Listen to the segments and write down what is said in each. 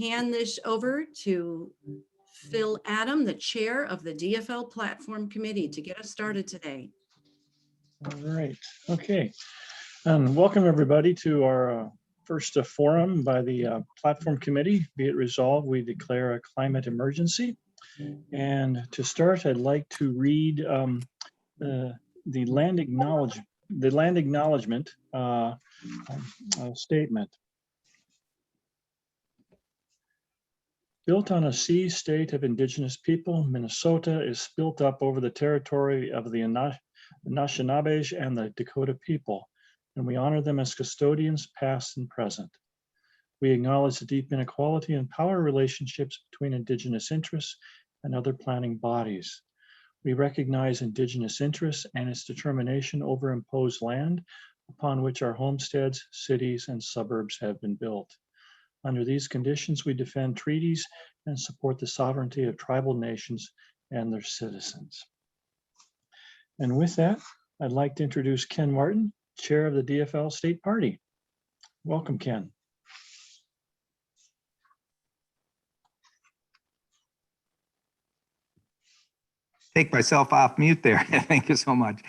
hand this over to Phil Adam, the chair of the DFL Platform Committee, to get us started today. All right, okay. Welcome everybody to our first forum by the Platform Committee. Be it resolved, we declare a climate emergency. And to start, I'd like to read the land acknowledgement statement. Built on a sea state of indigenous people, Minnesota is built up over the territory of the Anishinaabe and the Dakota people, and we honor them as custodians past and present. We acknowledge the deep inequality and power relationships between indigenous interests and other planning bodies. We recognize indigenous interests and its determination over imposed land upon which our homesteads, cities, and suburbs have been built. Under these conditions, we defend treaties and support the sovereignty of tribal nations and their citizens. And with that, I'd like to introduce Ken Martin, chair of the DFL State Party. Welcome, Ken. Take myself off mute there. Thank you so much.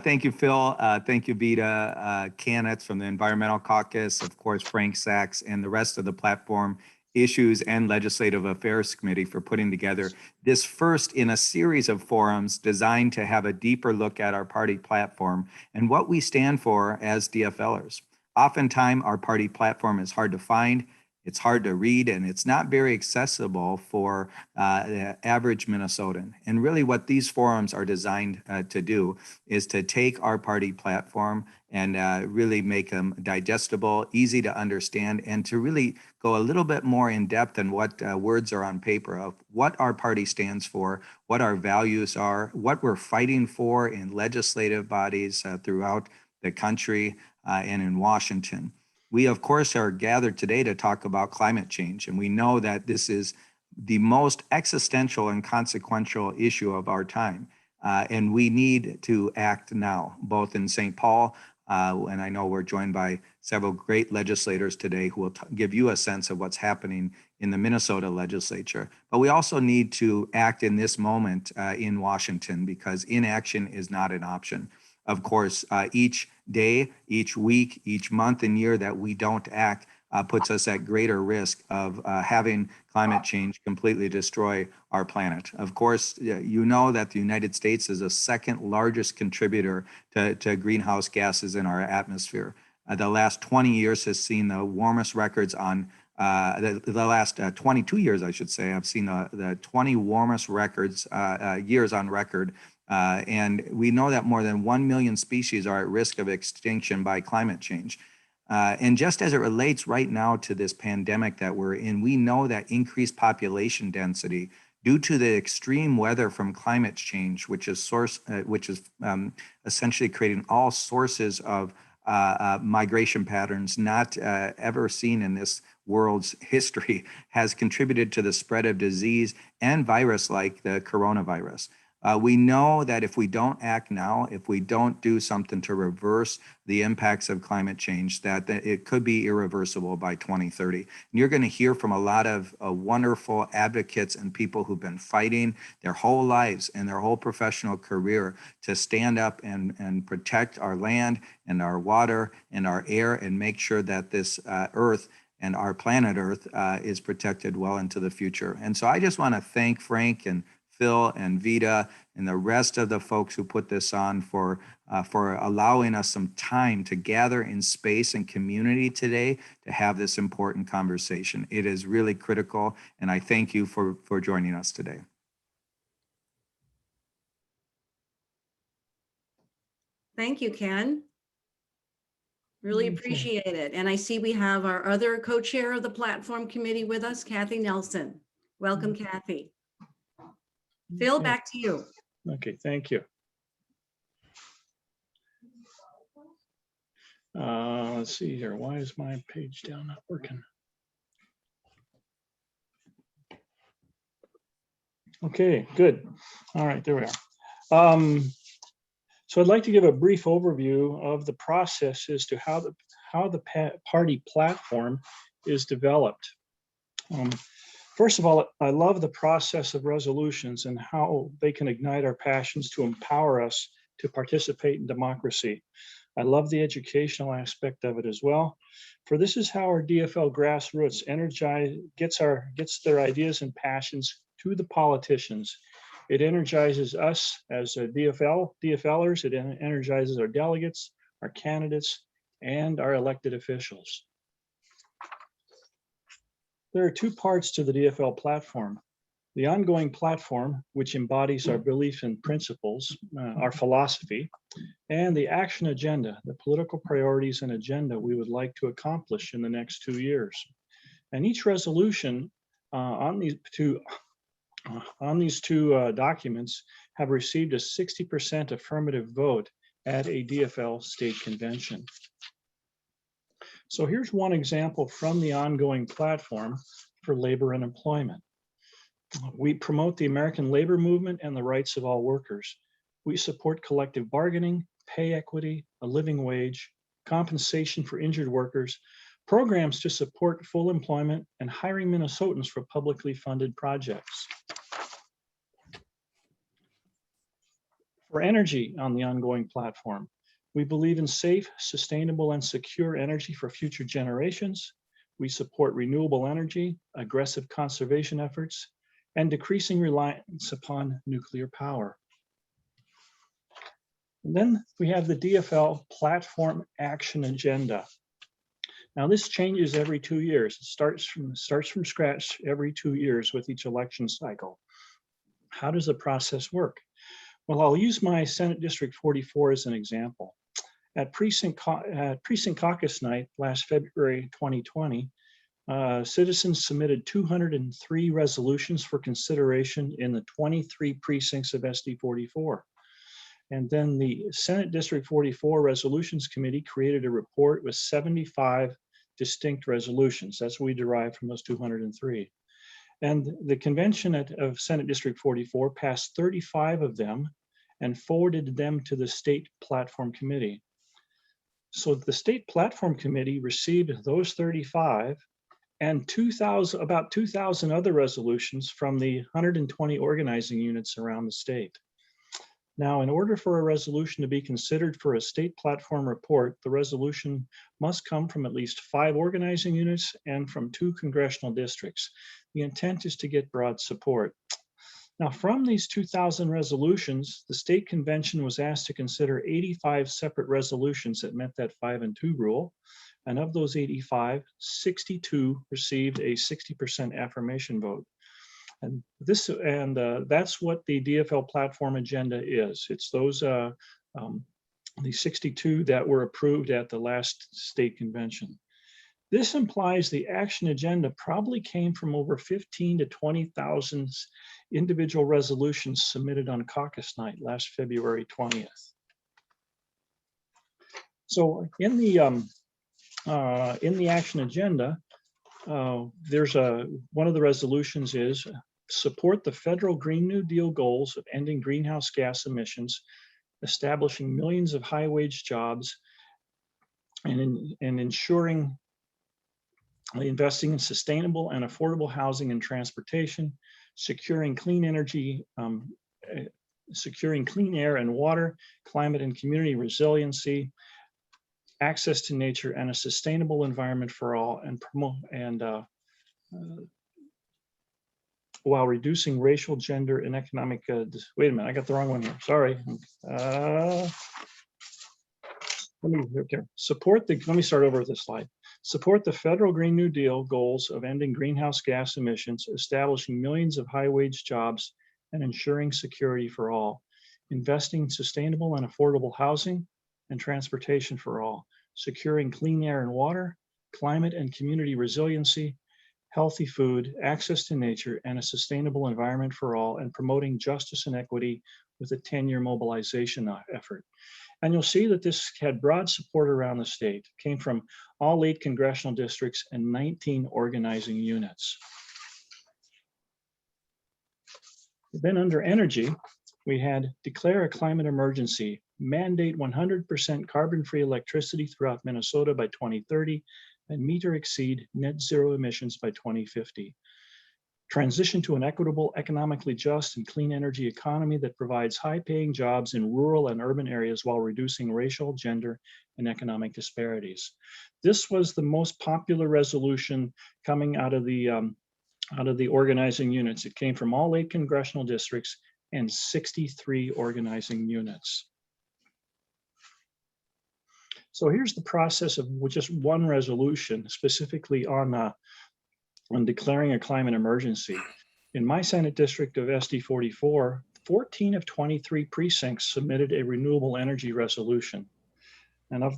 Thank you, Phil. Thank you, Vita, candidates from the Environmental Caucus, of course, Frank Sachs, and the rest of the Platform Issues and Legislative Affairs Committee for putting together this first in a series of forums designed to have a deeper look at our party platform and what we stand for as DFLers. Oftentimes, our party platform is hard to find. It's hard to read, and it's not very accessible for the average Minnesotan. And really what these forums are designed to do is to take our party platform and really make them digestible, easy to understand, and to really go a little bit more in depth than what words are on paper of what our party stands for, what our values are, what we're fighting for in legislative bodies throughout the country and in Washington. We, of course, are gathered today to talk about climate change, and we know that this is the most existential and consequential issue of our time, and we need to act now, both in St. Paul, and I know we're joined by several great legislators today who will give you a sense of what's happening in the Minnesota legislature, but we also need to act in this moment in Washington, because inaction is not an option. Of course, each day, each week, each month and year that we don't act puts us at greater risk of having climate change completely destroy our planet. Of course, you know that the United States is the second largest contributor to greenhouse gases in our atmosphere. The last 20 years has seen the warmest records on the last 22 years, I should say, I've seen the 20 warmest records, years on record. And we know that more than 1 million species are at risk of extinction by climate change. And just as it relates right now to this pandemic that we're in, we know that increased population density due to the extreme weather from climate change, which is essentially creating all sources of migration patterns not ever seen in this world's history, has contributed to the spread of disease and virus like the coronavirus. We know that if we don't act now, if we don't do something to reverse the impacts of climate change, that it could be irreversible by 2030. And you're going to hear from a lot of wonderful advocates and people who've been fighting their whole lives and their whole professional career to stand up and protect our land and our water and our air and make sure that this earth and our planet Earth is protected well into the future. And so I just want to thank Frank and Phil and Vita and the rest of the folks who put this on for allowing us some time to gather in space and community today to have this important conversation. It is really critical, and I thank you for joining us today. Thank you, Ken. Really appreciate it. And I see we have our other co-chair of the Platform Committee with us, Kathy Nelson. Welcome, Kathy. Phil, back to you. Okay, thank you. Let's see here. Why is my page down not working? Okay, good. All right, there we are. So I'd like to give a brief overview of the process as to how the party platform is developed. First of all, I love the process of resolutions and how they can ignite our passions to empower us to participate in democracy. I love the educational aspect of it as well. For this is how our DFL grassroots gets their ideas and passions to the politicians. It energizes us as a DFLers, it energizes our delegates, our candidates, and our elected officials. There are two parts to the DFL platform. The ongoing platform, which embodies our beliefs and principles, our philosophy, and the action agenda, the political priorities and agenda we would like to accomplish in the next 2 years. And each resolution on these two documents have received a 60% affirmative vote at a DFL state convention. So here's one example from the ongoing platform for labor and employment. We promote the American labor movement and the rights of all workers. We support collective bargaining, pay equity, a living wage, compensation for injured workers, programs to support full employment, and hiring Minnesotans for publicly funded projects. For energy on the ongoing platform, we believe in safe, sustainable, and secure energy for future generations. We support renewable energy, aggressive conservation efforts, and decreasing reliance upon nuclear power. And then we have the DFL Platform Action Agenda. Now this changes every 2 years. It starts from scratch every 2 years with each election cycle. How does the process work? Well, I'll use my Senate District 44 as an example. At Precinct Caucus Night last February 2020, citizens submitted 203 resolutions for consideration in the 23 precincts of SD 44. And then the Senate District 44 Resolutions Committee created a report with 75 distinct resolutions. That's what we derived from those 203. And the convention of Senate District 44 passed 35 of them and forwarded them to the State Platform Committee. So the State Platform Committee received those 35 and about 2,000 other resolutions from the 120 organizing units around the state. Now, in order for a resolution to be considered for a state platform report, the resolution must come from at least 5 organizing units and from 2 congressional districts. The intent is to get broad support. Now, from these 2,000 resolutions, the state convention was asked to consider 85 separate resolutions that met that 5 and 2 rule. And of those 85, 62 received a 60% affirmation vote. And that's what the DFL platform agenda is. It's those the 62 that were approved at the last state convention. This implies the action agenda probably came from over 15 to 20,000 individual resolutions submitted on caucus night last February 20th. So in the action agenda, there's one of the resolutions is support the federal Green New Deal goals of ending greenhouse gas emissions, establishing millions of high-wage jobs, and ensuring investing in sustainable and affordable housing and transportation, securing clean energy, securing clean air and water, climate and community resiliency, access to nature, and a sustainable environment for all, and while reducing racial, gender, and economic, wait a minute, I got the wrong one here, sorry. Let me start over with this slide. Support the federal Green New Deal goals of ending greenhouse gas emissions, establishing millions of high-wage jobs, and ensuring security for all. Investing in sustainable and affordable housing and transportation for all. Securing clean air and water, climate and community resiliency, healthy food, access to nature, and a sustainable environment for all, and promoting justice and equity with a 10-year mobilization effort. And you'll see that this had broad support around the state. It came from all 8 congressional districts and 19 organizing units. Then under energy, we had declare a climate emergency, mandate 100% carbon-free electricity throughout Minnesota by 2030, and meet or exceed net zero emissions by 2050. Transition to an equitable, economically just, and clean energy economy that provides high-paying jobs in rural and urban areas while reducing racial, gender, and economic disparities. This was the most popular resolution coming out of the organizing units. It came from all 8 congressional districts and 63 organizing units. So here's the process of just one resolution, specifically on declaring a climate emergency. In my Senate district of SD 44, 14 of 23 precincts submitted a renewable energy resolution. And at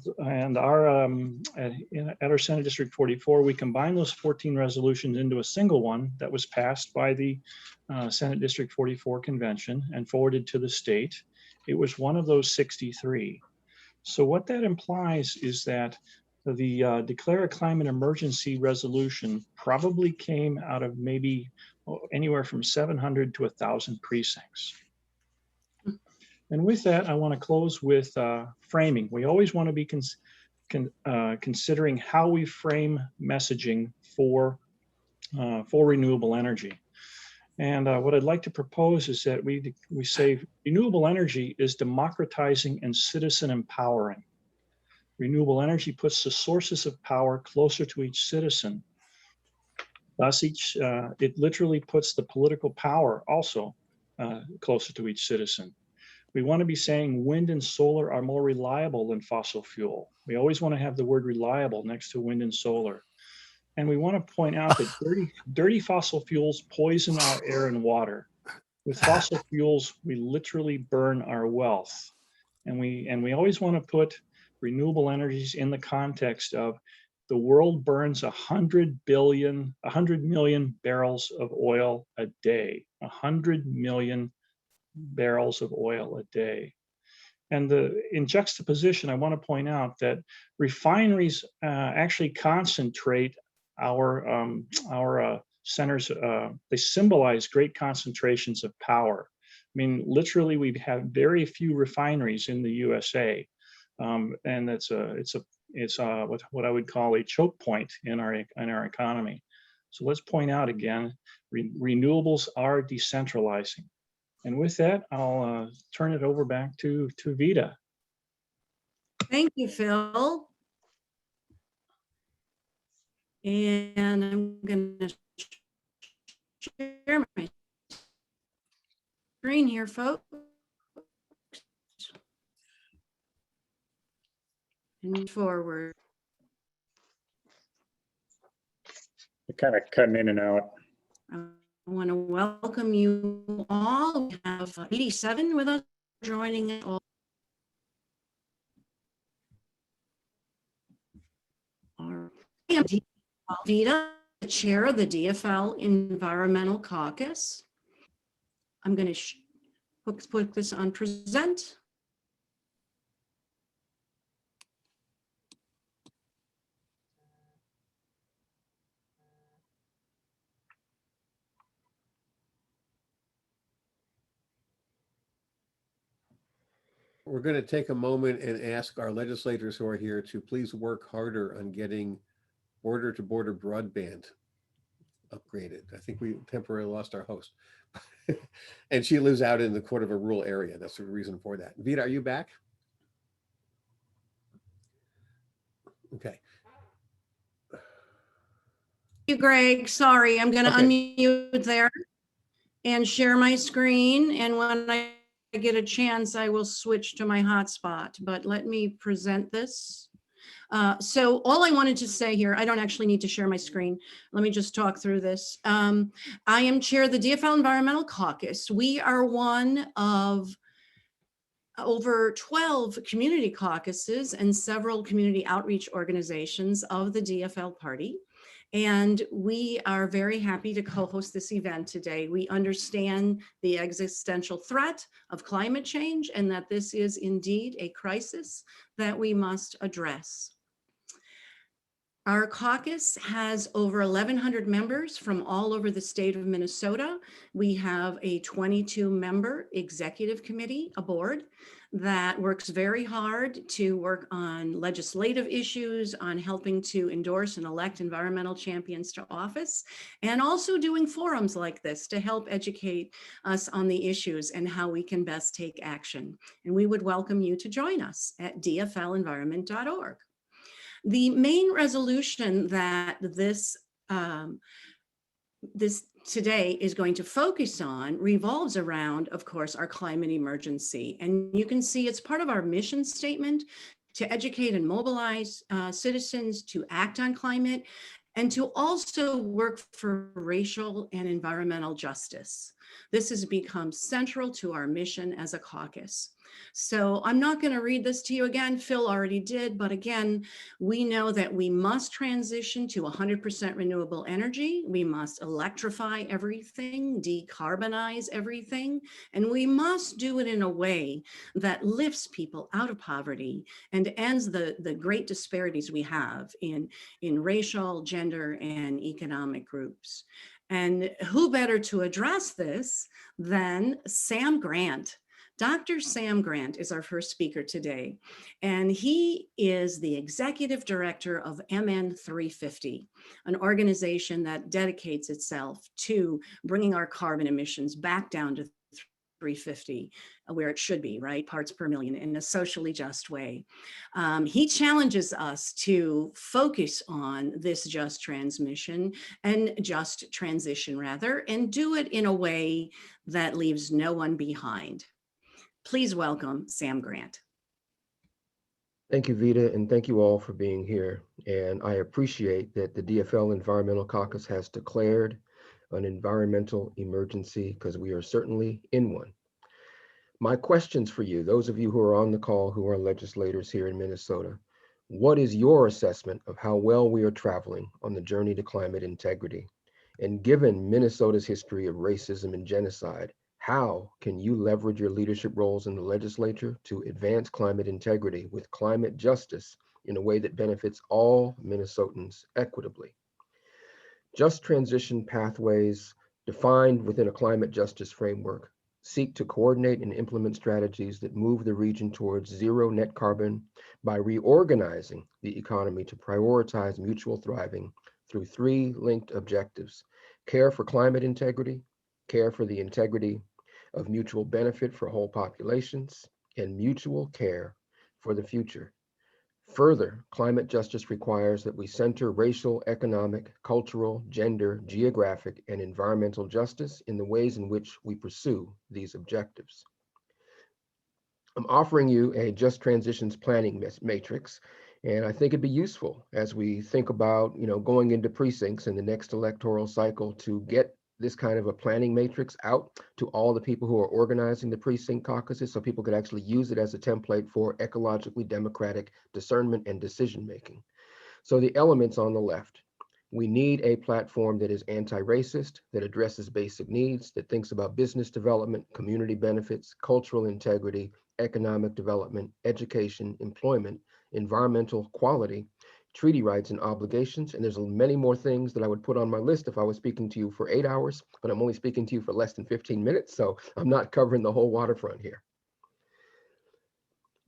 our Senate District 44, we combined those 14 resolutions into a single one that was passed by the Senate District 44 convention and forwarded to the state. It was one of those 63. So what that implies is that the Declare a Climate Emergency resolution probably came out of maybe anywhere from 700 to 1,000 precincts. And with that, I want to close with framing. We always want to be considering how we frame messaging for renewable energy. And what I'd like to propose is that we say renewable energy is democratizing and citizen empowering. Renewable energy puts the sources of power closer to each citizen. Thus, it literally puts the political power also closer to each citizen. We want to be saying wind and solar are more reliable than fossil fuel. We always want to have the word reliable next to wind and solar. And we want to point out that dirty fossil fuels poison our air and water. With fossil fuels, we literally burn our wealth. And we always want to put renewable energies in the context of the world burns 100 million barrels of oil a day, 100 million barrels of oil a day. And in juxtaposition, I want to point out that refineries actually concentrate our centers. They symbolize great concentrations of power. I mean, literally, we have very few refineries in the USA, and it's what I would call a choke point in our economy. So let's point out again, renewables are decentralizing. And with that, I'll turn it over back to Vita. Thank you, Phil. And I'm going to share my screen here, folks. And move forward. You're kind of cutting in and out. I want to welcome you all. We have 87 with us joining us all. I'm Vita, the chair of the DFL Environmental Caucus. I'm going to put this on present. We're going to take a moment and ask our legislators who are here to please work harder on getting border-to-border broadband upgraded. I think we temporarily lost our host. And she lives out in the quarter of a rural area. That's the reason for that. Vita, are you back? Okay. Thank you, Greg. Sorry, I'm going to unmute there and share my screen. And when I get a chance, I will switch to my hotspot, but let me present this. So all I wanted to say here, I don't actually need to share my screen. Let me just talk through this. I am chair of the DFL Environmental Caucus. We are one of over 12 community caucuses and several community outreach organizations of the DFL party. And we are very happy to co-host this event today. We understand the existential threat of climate change and that this is indeed a crisis that we must address. Our caucus has over 1,100 members from all over the state of Minnesota. We have a 22-member executive committee, a board, that works very hard to work on legislative issues, on helping to endorse and elect environmental champions to office, and also doing forums like this to help educate us on the issues and how we can best take action. And we would welcome you to join us at dflenvironment.org. The main resolution that this today is going to focus on revolves around, of course, our climate emergency. And you can see it's part of our mission statement to educate and mobilize citizens to act on climate and to also work for racial and environmental justice. This has become central to our mission as a caucus. So I'm not going to read this to you again. Phil already did, but again, we know that we must transition to 100% renewable energy. We must electrify everything, decarbonize everything, and we must do it in a way that lifts people out of poverty and ends the great disparities we have in racial, gender, and economic groups. And who better to address this than Sam Grant? Dr. Sam Grant is our first speaker today, and he is the executive director of MN 350, an organization that dedicates itself to bringing our carbon emissions back down to 350, where it should be, right? Parts per million in a socially just way. He challenges us to focus on this just transmission and just transition rather, and do it in a way that leaves no one behind. Please welcome Sam Grant. Thank you, Vita, and thank you all for being here. And I appreciate that the DFL Environmental Caucus has declared an environmental emergency, because we are certainly in one. My questions for you, those of you who are on the call who are legislators here in Minnesota, what is your assessment of how well we are traveling on the journey to climate integrity? And given Minnesota's history of racism and genocide, how can you leverage your leadership roles in the legislature to advance climate integrity with climate justice in a way that benefits all Minnesotans equitably? Just transition pathways defined within a climate justice framework seek to coordinate and implement strategies that move the region towards zero net carbon by reorganizing the economy to prioritize mutual thriving through three linked objectives: care for climate integrity, care for the integrity of mutual benefit for whole populations, and mutual care for the future. Further, climate justice requires that we center racial, economic, cultural, gender, geographic, and environmental justice in the ways in which we pursue these objectives. I'm offering you a Just Transitions planning matrix, and I think it'd be useful as we think about, going into precincts in the next electoral cycle to get this kind of a planning matrix out to all the people who are organizing the precinct caucuses, so people could actually use it as a template for ecologically democratic discernment and decision making. So the elements on the left: we need a platform that is anti-racist, that addresses basic needs, that thinks about business development, community benefits, cultural integrity, economic development, education, employment, environmental quality, treaty rights and obligations. And there's many more things that I would put on my list if I was speaking to you for 8 hours, but I'm only speaking to you for less than 15 minutes, so I'm not covering the whole waterfront here.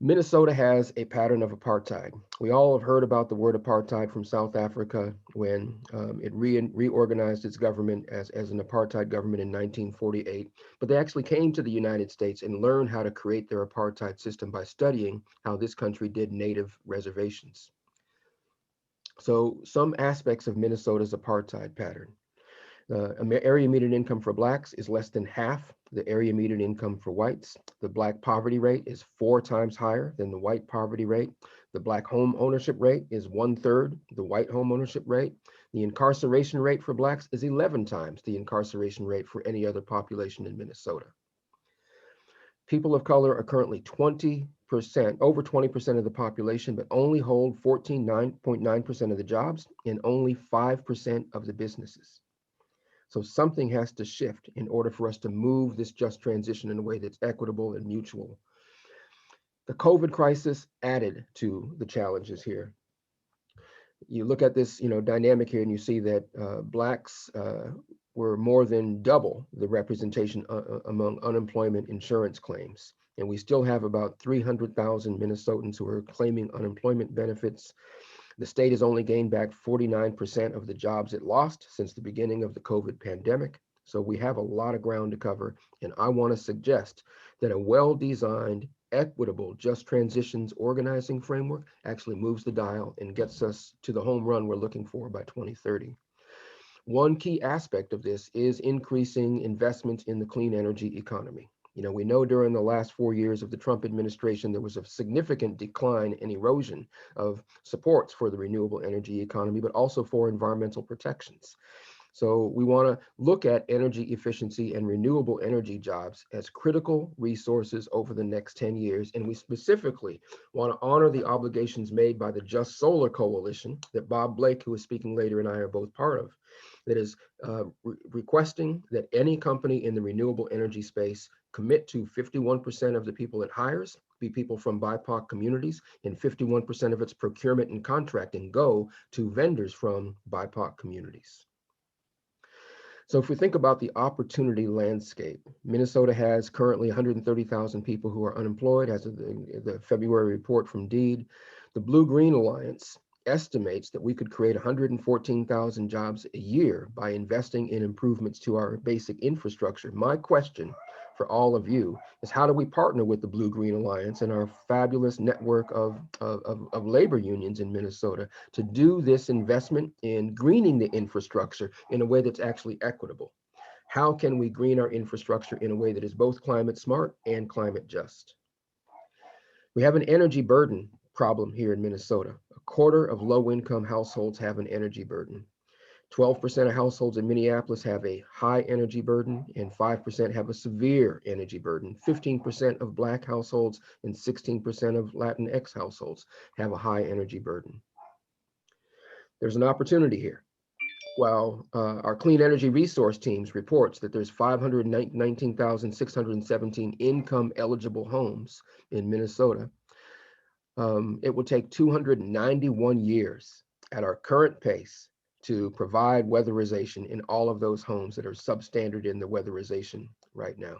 Minnesota has a pattern of apartheid. We all have heard about the word apartheid from South Africa when it reorganized its government as an apartheid government in 1948. But they actually came to the United States and learned how to create their apartheid system by studying how this country did native reservations. So some aspects of Minnesota's apartheid pattern. Area median income for Blacks is less than half the area median income for whites. The Black poverty rate is 4 times higher than the white poverty rate. The Black home ownership rate is 1/3 the white home ownership rate. The incarceration rate for Blacks is 11 times the incarceration rate for any other population in Minnesota. People of color are currently over 20% of the population, but only hold 14.9% of the jobs and only 5% of the businesses. So something has to shift in order for us to move this just transition in a way that's equitable and mutual. The COVID crisis added to the challenges here. you look at this, dynamic here, and you see that Blacks were more than double the representation among unemployment insurance claims. And we still have about 300,000 Minnesotans who are claiming unemployment benefits. The state has only gained back 49% of the jobs it lost since the beginning of the COVID pandemic. So we have a lot of ground to cover. And I want to suggest that a well-designed, equitable, just transitions organizing framework actually moves the dial and gets us to the home run we're looking for by 2030. One key aspect of this is increasing investments in the clean energy economy. We know during the last 4 years of the Trump administration, there was a significant decline and erosion of supports for the renewable energy economy, but also for environmental protections. So we want to look at energy efficiency and renewable energy jobs as critical resources over the next 10 years. And we specifically want to honor the obligations made by the Just Solar Coalition that Bob Blake, who is speaking later, and I are both part of, that is requesting that any company in the renewable energy space commit to 51% of the people it hires be people from BIPOC communities, and 51% of its procurement and contracting go to vendors from BIPOC communities. So if we think about the opportunity landscape, Minnesota has currently 130,000 people who are unemployed as of the February report from DEED. The Blue-Green Alliance estimates that we could create 114,000 jobs a year by investing in improvements to our basic infrastructure. My question for all of you is, how do we partner with the Blue-Green Alliance and our fabulous network of labor unions in Minnesota to do this investment in greening the infrastructure in a way that's actually equitable? How can we green our infrastructure in a way that is both climate smart and climate just? We have an energy burden problem here in Minnesota. A quarter of low-income households have an energy burden. 12% of households in Minneapolis have a high energy burden, and 5% have a severe energy burden. 15% of Black households and 16% of Latinx households have a high energy burden. There's an opportunity here. While our clean energy resource teams reports that there's 519,617 income eligible homes in Minnesota, it will take 291 years at our current pace to provide weatherization in all of those homes that are substandard in the weatherization right now.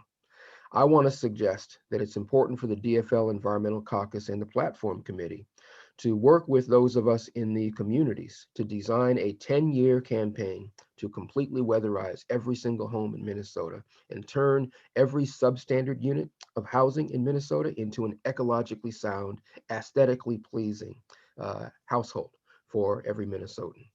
I want to suggest that it's important for the DFL Environmental Caucus and the Platform Committee to work with those of us in the communities to design a 10-year campaign to completely weatherize every single home in Minnesota and turn every substandard unit of housing in Minnesota into an ecologically sound, aesthetically pleasing household for every Minnesotan.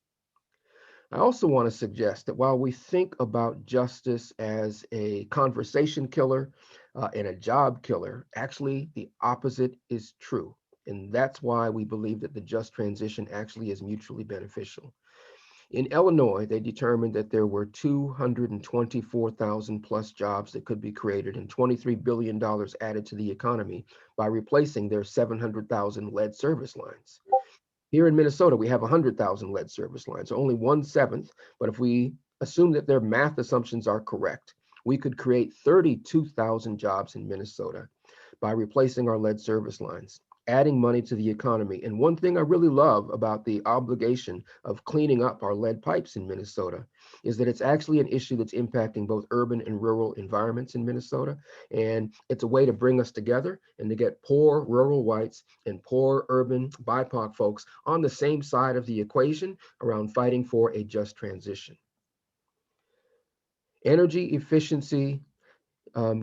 I also want to suggest that while we think about justice as a conversation killer and a job killer, actually the opposite is true. And that's why we believe that the just transition actually is mutually beneficial. In Illinois, they determined that there were 224,000 plus jobs that could be created and $23 billion added to the economy by replacing their 700,000 lead service lines. Here in Minnesota, we have 100,000 lead service lines, so only 1/7. But if we assume that their math assumptions are correct, we could create 32,000 jobs in Minnesota by replacing our lead service lines, adding money to the economy. And one thing I really love about the obligation of cleaning up our lead pipes in Minnesota is that it's actually an issue that's impacting both urban and rural environments in Minnesota. And it's a way to bring us together and to get poor rural whites and poor urban BIPOC folks on the same side of the equation around fighting for a just transition. Energy efficiency,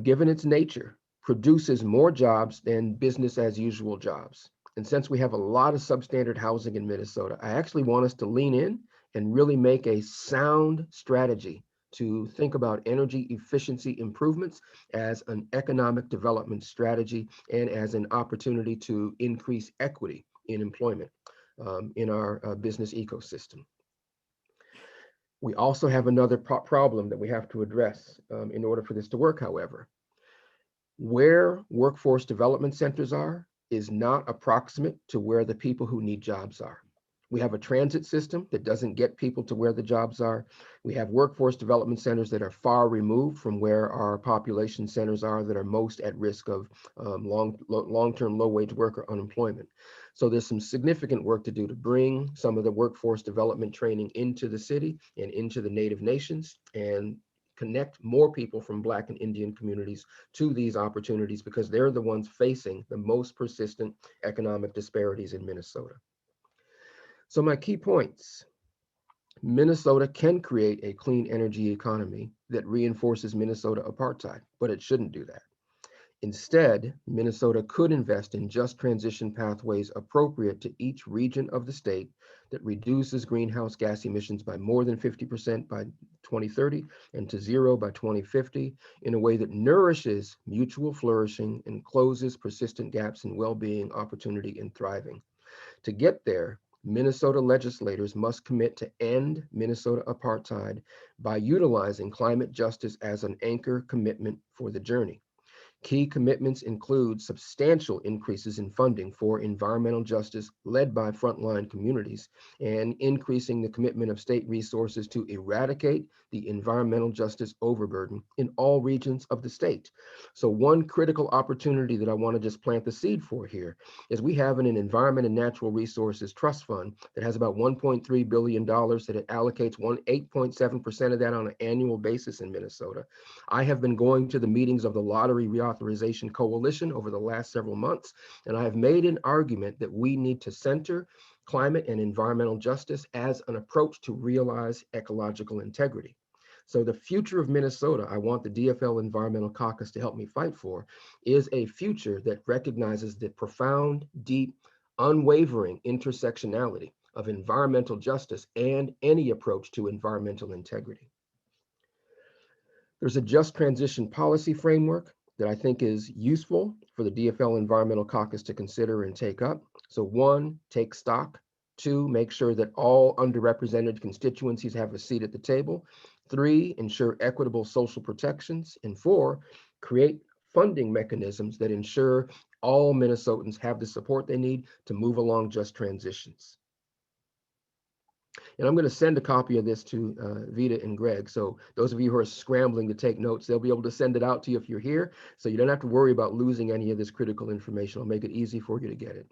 given its nature, produces more jobs than business as usual jobs. And since we have a lot of substandard housing in Minnesota, I actually want us to lean in and really make a sound strategy to think about energy efficiency improvements as an economic development strategy and as an opportunity to increase equity in employment in our business ecosystem. We also have another problem that we have to address in order for this to work, however. Where workforce development centers are is not approximate to where the people who need jobs are. We have a transit system that doesn't get people to where the jobs are. We have workforce development centers that are far removed from where our population centers are that are most at risk of long-term low-wage worker unemployment. So there's some significant work to do to bring some of the workforce development training into the city and into the Native nations and connect more people from Black and Indian communities to these opportunities, because they're the ones facing the most persistent economic disparities in Minnesota. So my key points: Minnesota can create a clean energy economy that reinforces Minnesota apartheid, but it shouldn't do that. Instead, Minnesota could invest in just transition pathways appropriate to each region of the state that reduces greenhouse gas emissions by more than 50% by 2030 and to zero by 2050 in a way that nourishes mutual flourishing and closes persistent gaps in well-being, opportunity, and thriving. To get there, Minnesota legislators must commit to end Minnesota apartheid by utilizing climate justice as an anchor commitment for the journey. Key commitments include substantial increases in funding for environmental justice led by frontline communities, and increasing the commitment of state resources to eradicate the environmental justice overburden in all regions of the state. So one critical opportunity that I want to just plant the seed for here is we have an Environment and Natural Resources Trust Fund that has about $1.3 billion that it allocates 8.7% of that on an annual basis in Minnesota. I have been going to the meetings of the Lottery Reauthorization Coalition over the last several months, and I have made an argument that we need to center climate and environmental justice as an approach to realize ecological integrity. So the future of Minnesota, I want the DFL Environmental Caucus to help me fight for, is a future that recognizes the profound, deep, unwavering intersectionality of environmental justice and any approach to environmental integrity. There's a just transition policy framework that I think is useful for the DFL Environmental Caucus to consider and take up. So 1, take stock. 2, make sure that all underrepresented constituencies have a seat at the table. 3, ensure equitable social protections. And 4, create funding mechanisms that ensure all Minnesotans have the support they need to move along just transitions. And I'm going to send a copy of this to Vita and Greg. So those of you who are scrambling to take notes, they'll be able to send it out to you if you're here. So you don't have to worry about losing any of this critical information. I'll make it easy for you to get it.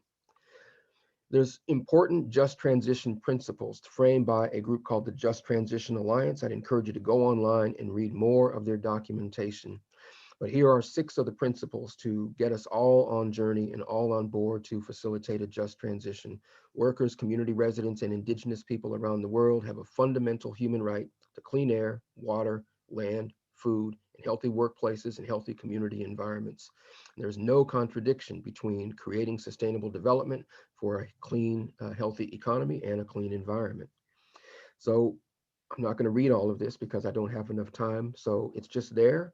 There's important just transition principles framed by a group called the Just Transition Alliance. I'd encourage you to go online and read more of their documentation. But here are 6 of the principles to get us all on journey and all on board to facilitate a just transition. Workers, community residents, and indigenous people around the world have a fundamental human right to clean air, water, land, food, and healthy workplaces and healthy community environments. There's no contradiction between creating sustainable development for a clean, healthy economy and a clean environment. So I'm not going to read all of this because I don't have enough time. So it's just there.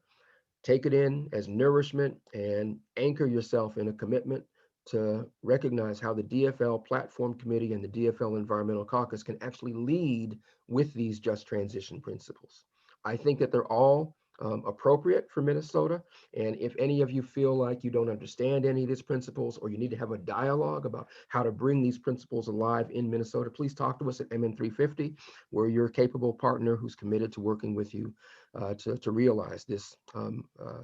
Take it in as nourishment and anchor yourself in a commitment to recognize how the DFL Platform Committee and the DFL Environmental Caucus can actually lead with these just transition principles. I think that they're all appropriate for Minnesota. And if any of you feel like you don't understand any of these principles, or you need to have a dialogue about how to bring these principles alive in Minnesota, please talk to us at MN350. We're your capable partner who's committed to working with you to realize this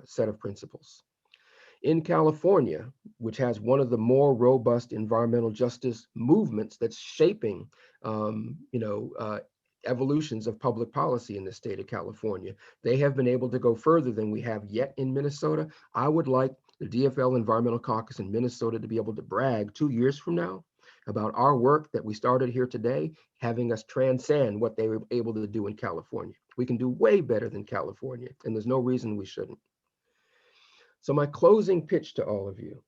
set of principles. In California, which has one of the more robust environmental justice movements that's shaping, evolutions of public policy in the state of California, they have been able to go further than we have yet in Minnesota. I would like the DFL Environmental Caucus in Minnesota to be able to brag 2 years from now about our work that we started here today, having us transcend what they were able to do in California. We can do way better than California, and there's no reason we shouldn't. So my closing pitch to all of you,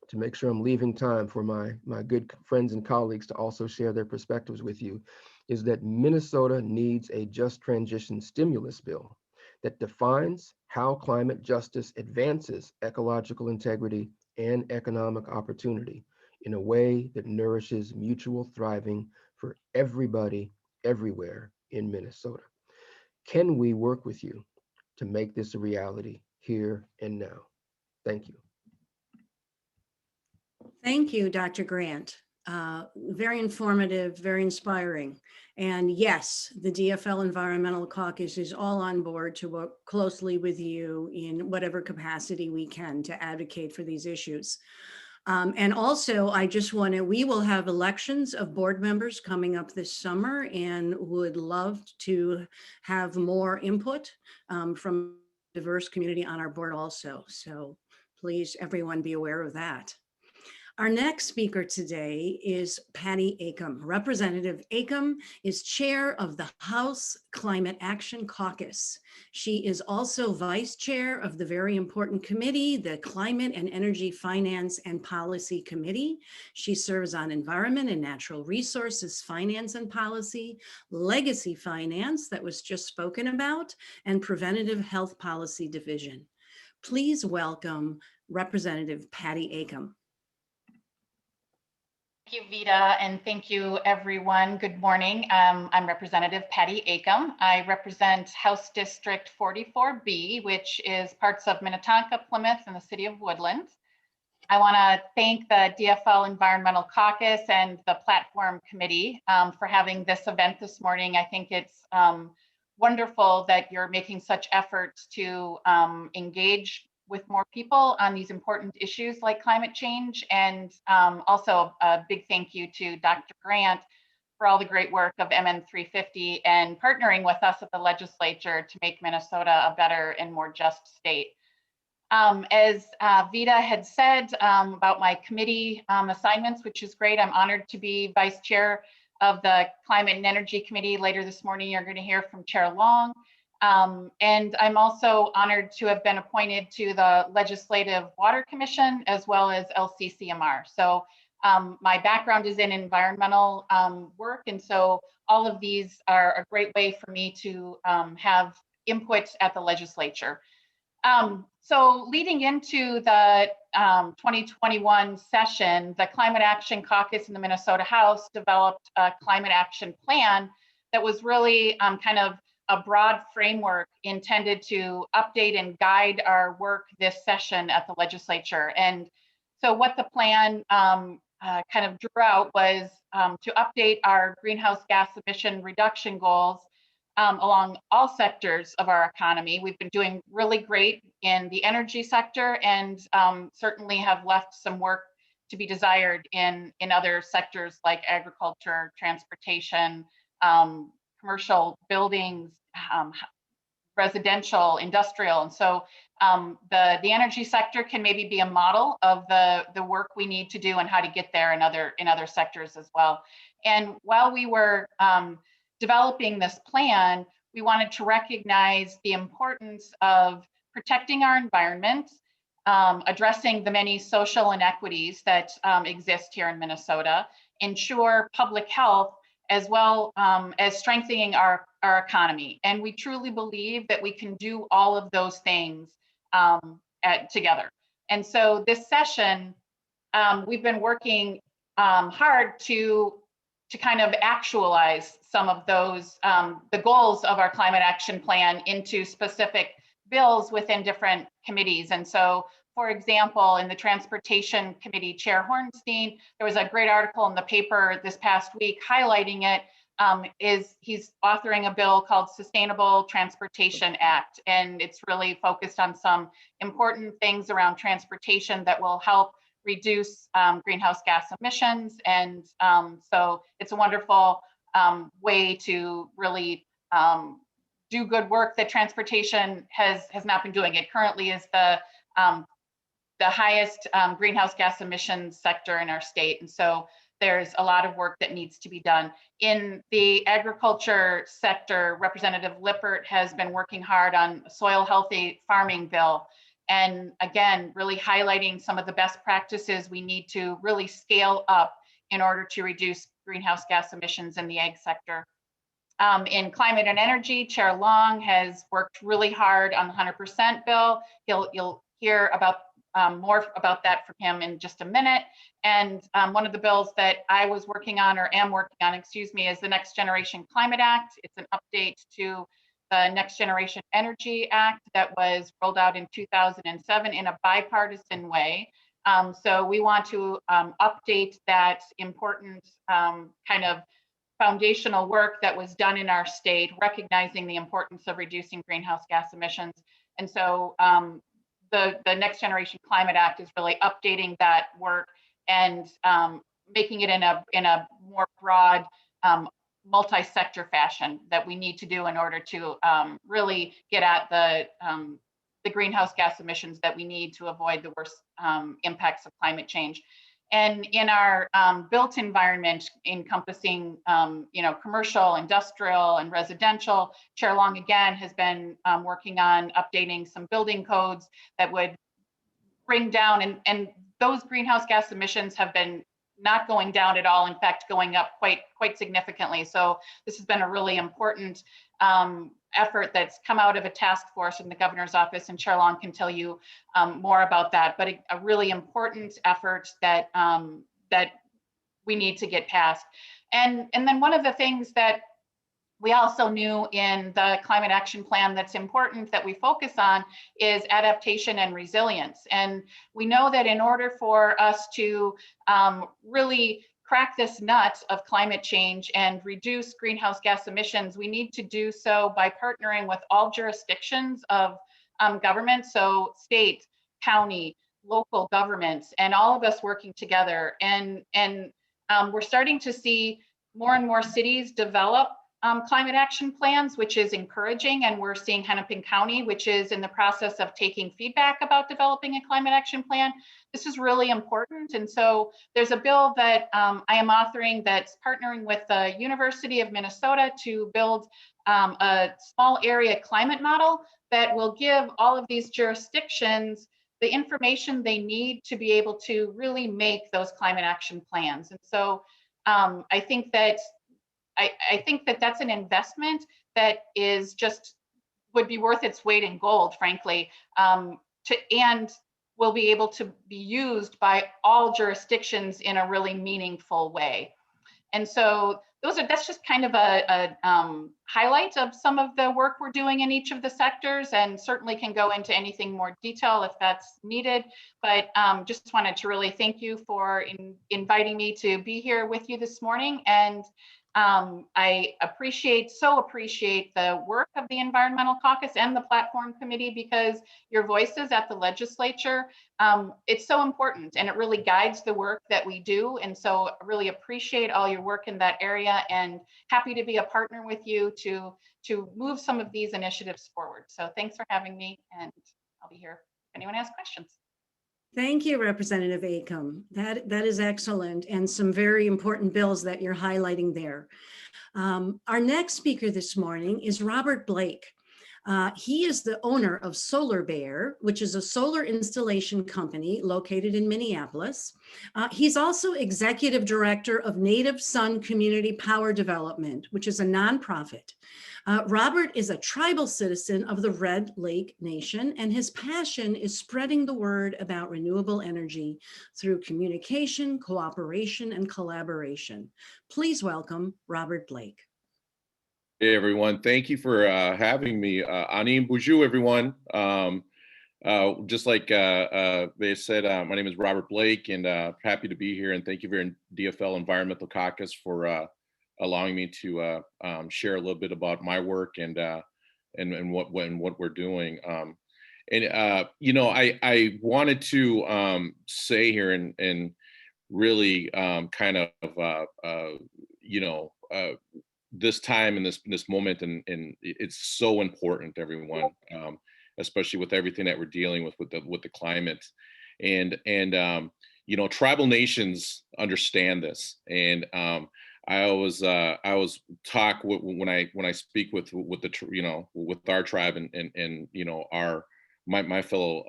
to make sure I'm leaving time for my good friends and colleagues to also share their perspectives with you, is that Minnesota needs a just transition stimulus bill that defines how climate justice advances ecological integrity and economic opportunity in a way that nourishes mutual thriving for everybody, everywhere in Minnesota. Can we work with you to make this a reality here and now? Thank you. Thank you, Dr. Grant. Very informative, very inspiring. And yes, the DFL Environmental Caucus is all on board to work closely with you in whatever capacity we can to advocate for these issues. And also, I just want to, we will have elections of board members coming up this summer and would love to have more input from a diverse community on our board also. So please, everyone be aware of that. Our next speaker today is Patty Acomb. Representative Acomb is chair of the House Climate Action Caucus. She is also vice chair of the very important committee, the Climate and Energy Finance and Policy Committee. She serves on Environment and Natural Resources Finance and Policy, Legacy Finance that was just spoken about, and Preventative Health Policy Division. Please welcome Representative Patty Acomb. Thank you, Vida, and thank you, everyone. Good morning. I'm Representative Patty Acomb. I represent House District 44B, which is parts of Minnetonka, Plymouth, and the city of Woodland. I want to thank the DFL Environmental Caucus and the Platform Committee for having this event this morning. I think it's wonderful that you're making such efforts to engage with more people on these important issues like climate change. And also a big thank you to Dr. Grant for all the great work of MN 350 and partnering with us at the legislature to make Minnesota a better and more just state. As Vida had said about my committee assignments, which is great, I'm honored to be vice chair of the Climate and Energy Committee. Later this morning, you're going to hear from Chair Long. And I'm also honored to have been appointed to the Legislative Water Commission as well as LCCMR. So my background is in environmental work. And so all of these are a great way for me to have input at the legislature. So leading into the 2021 session, the Climate Action Caucus in the Minnesota House developed a climate action plan that was really kind of a broad framework intended to update and guide our work this session at the legislature. And so what the plan kind of drew out was to update our greenhouse gas emission reduction goals along all sectors of our economy. We've been doing really great in the energy sector and certainly have left some work to be desired in other sectors like agriculture, transportation, commercial buildings, residential, industrial. And so the energy sector can maybe be a model of the work we need to do and how to get there in other sectors as well. And while we were developing this plan, we wanted to recognize the importance of protecting our environment, addressing the many social inequities that exist here in Minnesota, ensure public health, as well as strengthening our economy. And we truly believe that we can do all of those things together. And so this session, we've been working hard to kind of actualize some of those, the goals of our climate action plan into specific bills within different committees. And so, for example, in the Transportation Committee, Chair Hornstein, there was a great article in the paper this past week highlighting it. He's authoring a bill called Sustainable Transportation Act, and it's really focused on some important things around transportation that will help reduce greenhouse gas emissions. And so it's a wonderful way to really do good work that transportation has not been doing. It currently is the highest greenhouse gas emissions sector in our state. And so there's a lot of work that needs to be done. In the agriculture sector, Representative Lippert has been working hard on a soil healthy farming bill. And again, really highlighting some of the best practices we need to really scale up in order to reduce greenhouse gas emissions in the ag sector. In climate and energy, Chair Long has worked really hard on the 100% bill. You'll hear about more about that from him in just a minute. And one of the bills that I was working on, or am working on, excuse me, is the Next Generation Climate Act. It's an update to the Next Generation Energy Act that was rolled out in 2007 in a bipartisan way. So we want to update that important kind of foundational work that was done in our state, recognizing the importance of reducing greenhouse gas emissions. And so the Next Generation Climate Act is really updating that work and making it in a more broad, multi-sector fashion that we need to do in order to really get at the greenhouse gas emissions that we need to avoid the worst impacts of climate change. And in our built environment encompassing, commercial, industrial, and residential, Chair Long again has been working on updating some building codes that would bring down, and those greenhouse gas emissions have been not going down at all, in fact, going up quite significantly. So this has been a really important effort that's come out of a task force in the governor's office, and Chair Long can tell you more about that, but a really important effort that that we need to get past. And then one of the things that we also knew in the climate action plan that's important that we focus on is adaptation and resilience. And we know that in order for us to really crack this nut of climate change and reduce greenhouse gas emissions, we need to do so by partnering with all jurisdictions of government, so state, county, local governments, and all of us working together. And we're starting to see more and more cities develop climate action plans, which is encouraging. And we're seeing Hennepin County, which is in the process of taking feedback about developing a climate action plan. This is really important. And so there's a bill that I am authoring that's partnering with the University of Minnesota to build a small area climate model that will give all of these jurisdictions the information they need to be able to really make those climate action plans. And so I think that that's an investment that is just would be worth its weight in gold, frankly, and will be able to be used by all jurisdictions in a really meaningful way. And so that's just kind of a highlight of some of the work we're doing in each of the sectors, and certainly can go into anything more detail if that's needed. But just wanted to really thank you for inviting me to be here with you this morning. And I appreciate the work of the Environmental Caucus and the Platform Committee, because your voices at the legislature, it's so important, and it really guides the work that we do. And so I really appreciate all your work in that area, and happy to be a partner with you to move some of these initiatives forward. So thanks for having me, and I'll be here if anyone has questions. Thank you, Representative Acomb. That is excellent, and some very important bills that you're highlighting there. Our next speaker this morning is Robert Blake. He is the owner of Solar Bear, which is a solar installation company located in Minneapolis. He's also executive director of Native Son Community Power Development, which is a nonprofit. Robert is a tribal citizen of the Red Lake Nation, and his passion is spreading the word about renewable energy through communication, cooperation, and collaboration. Please welcome Robert Blake. Hey everyone, thank you for having me. Anim Boujou, everyone. Just like they said, my name is Robert Blake, and happy to be here. And thank you very Dfl Environmental Caucus for allowing me to share a little bit about my work and what we're doing. I wanted to say here and really kind of this time and this moment, and it's so important, everyone, especially with everything that we're dealing with the climate, and tribal nations understand this, and I always talk when I speak with our tribe and my fellow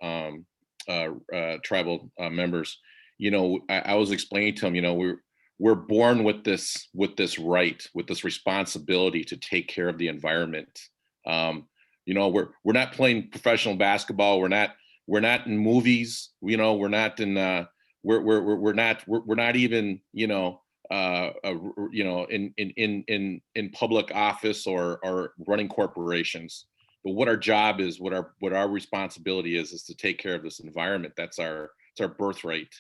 tribal members. I was explaining to them, we're born with this right, with this responsibility to take care of the environment. We're not playing professional basketball. We're not in movies. We're not in we're not even in public office or running corporations. But what our job is, what our responsibility is to take care of this environment. That's our It's our birthright.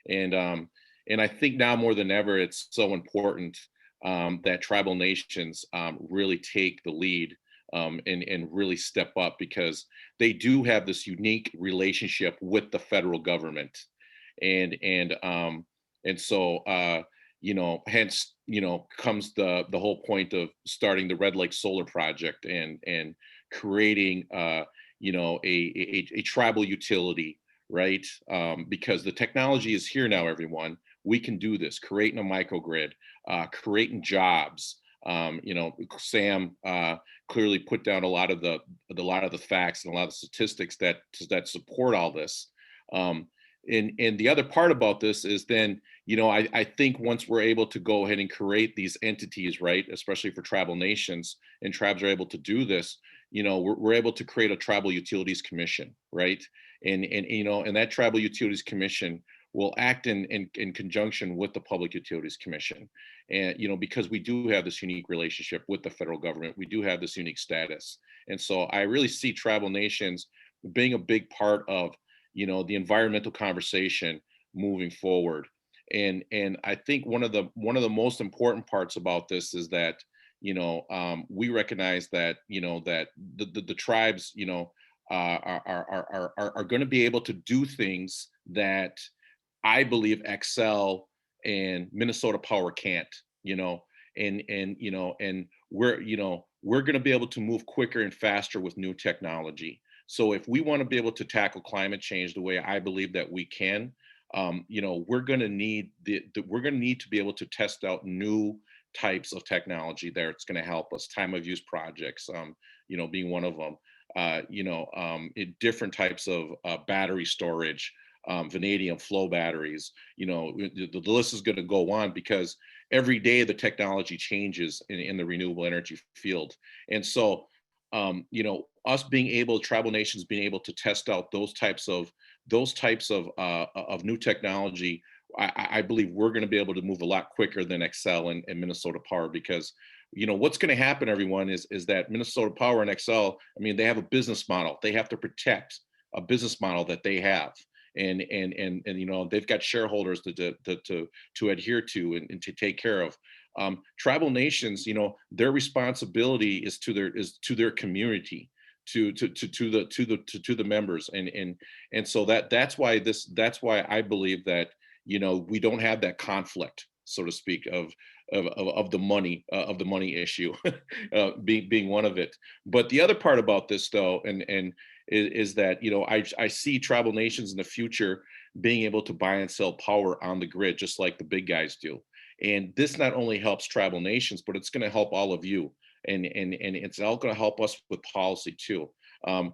And I think now more than ever, it's so important that tribal nations really take the lead and really step up, because they do have this unique relationship with the federal government. And so hence comes the whole point of starting the Red Lake Solar Project and creating a tribal utility, right? Because the technology is here now, everyone. We can do this, creating a microgrid, creating jobs. Sam clearly put down a lot of the facts and a lot of the statistics that support all this. And the other part about this is then, I think once we're able to go ahead and create these entities, right, especially for tribal nations, and tribes are able to do this, we're able to create a tribal utilities commission, right? And that tribal utilities commission will act in conjunction with the Public Utilities Commission. And, because we do have this unique relationship with the federal government, we do have this unique status. And so I really see tribal nations being a big part of, the environmental conversation moving forward. And I think one of the most important parts about this is that, we recognize that, that the tribes, are going to be able to do things that I believe Excel and Minnesota Power can't, and we're going to be able to move quicker and faster with new technology. So if we want to be able to tackle climate change the way I believe that we can, we're going to need to be able to test out new types of technology there. It's going to help us. Time of use projects, being one of them. Different types of battery storage, vanadium flow batteries. The list is going to go on, because every day the technology changes in the renewable energy field. And so, us being able, tribal nations being able to test out those types of new technology, I believe we're going to be able to move a lot quicker than Excel and Minnesota Power, because what's going to happen, everyone, is that Minnesota Power and Excel, they have a business model. They have to protect a business model that they have, and they've got shareholders to adhere to and to take care of. Tribal nations, their responsibility is to their community, to the members, and so that's why I believe that we don't have that conflict, so to speak, of the money issue being one of it. But the other part about this, though, and is that I see tribal nations in the future being able to buy and sell power on the grid, just like the big guys do. And this not only helps tribal nations, but it's going to help all of you, and it's all going to help us with policy too.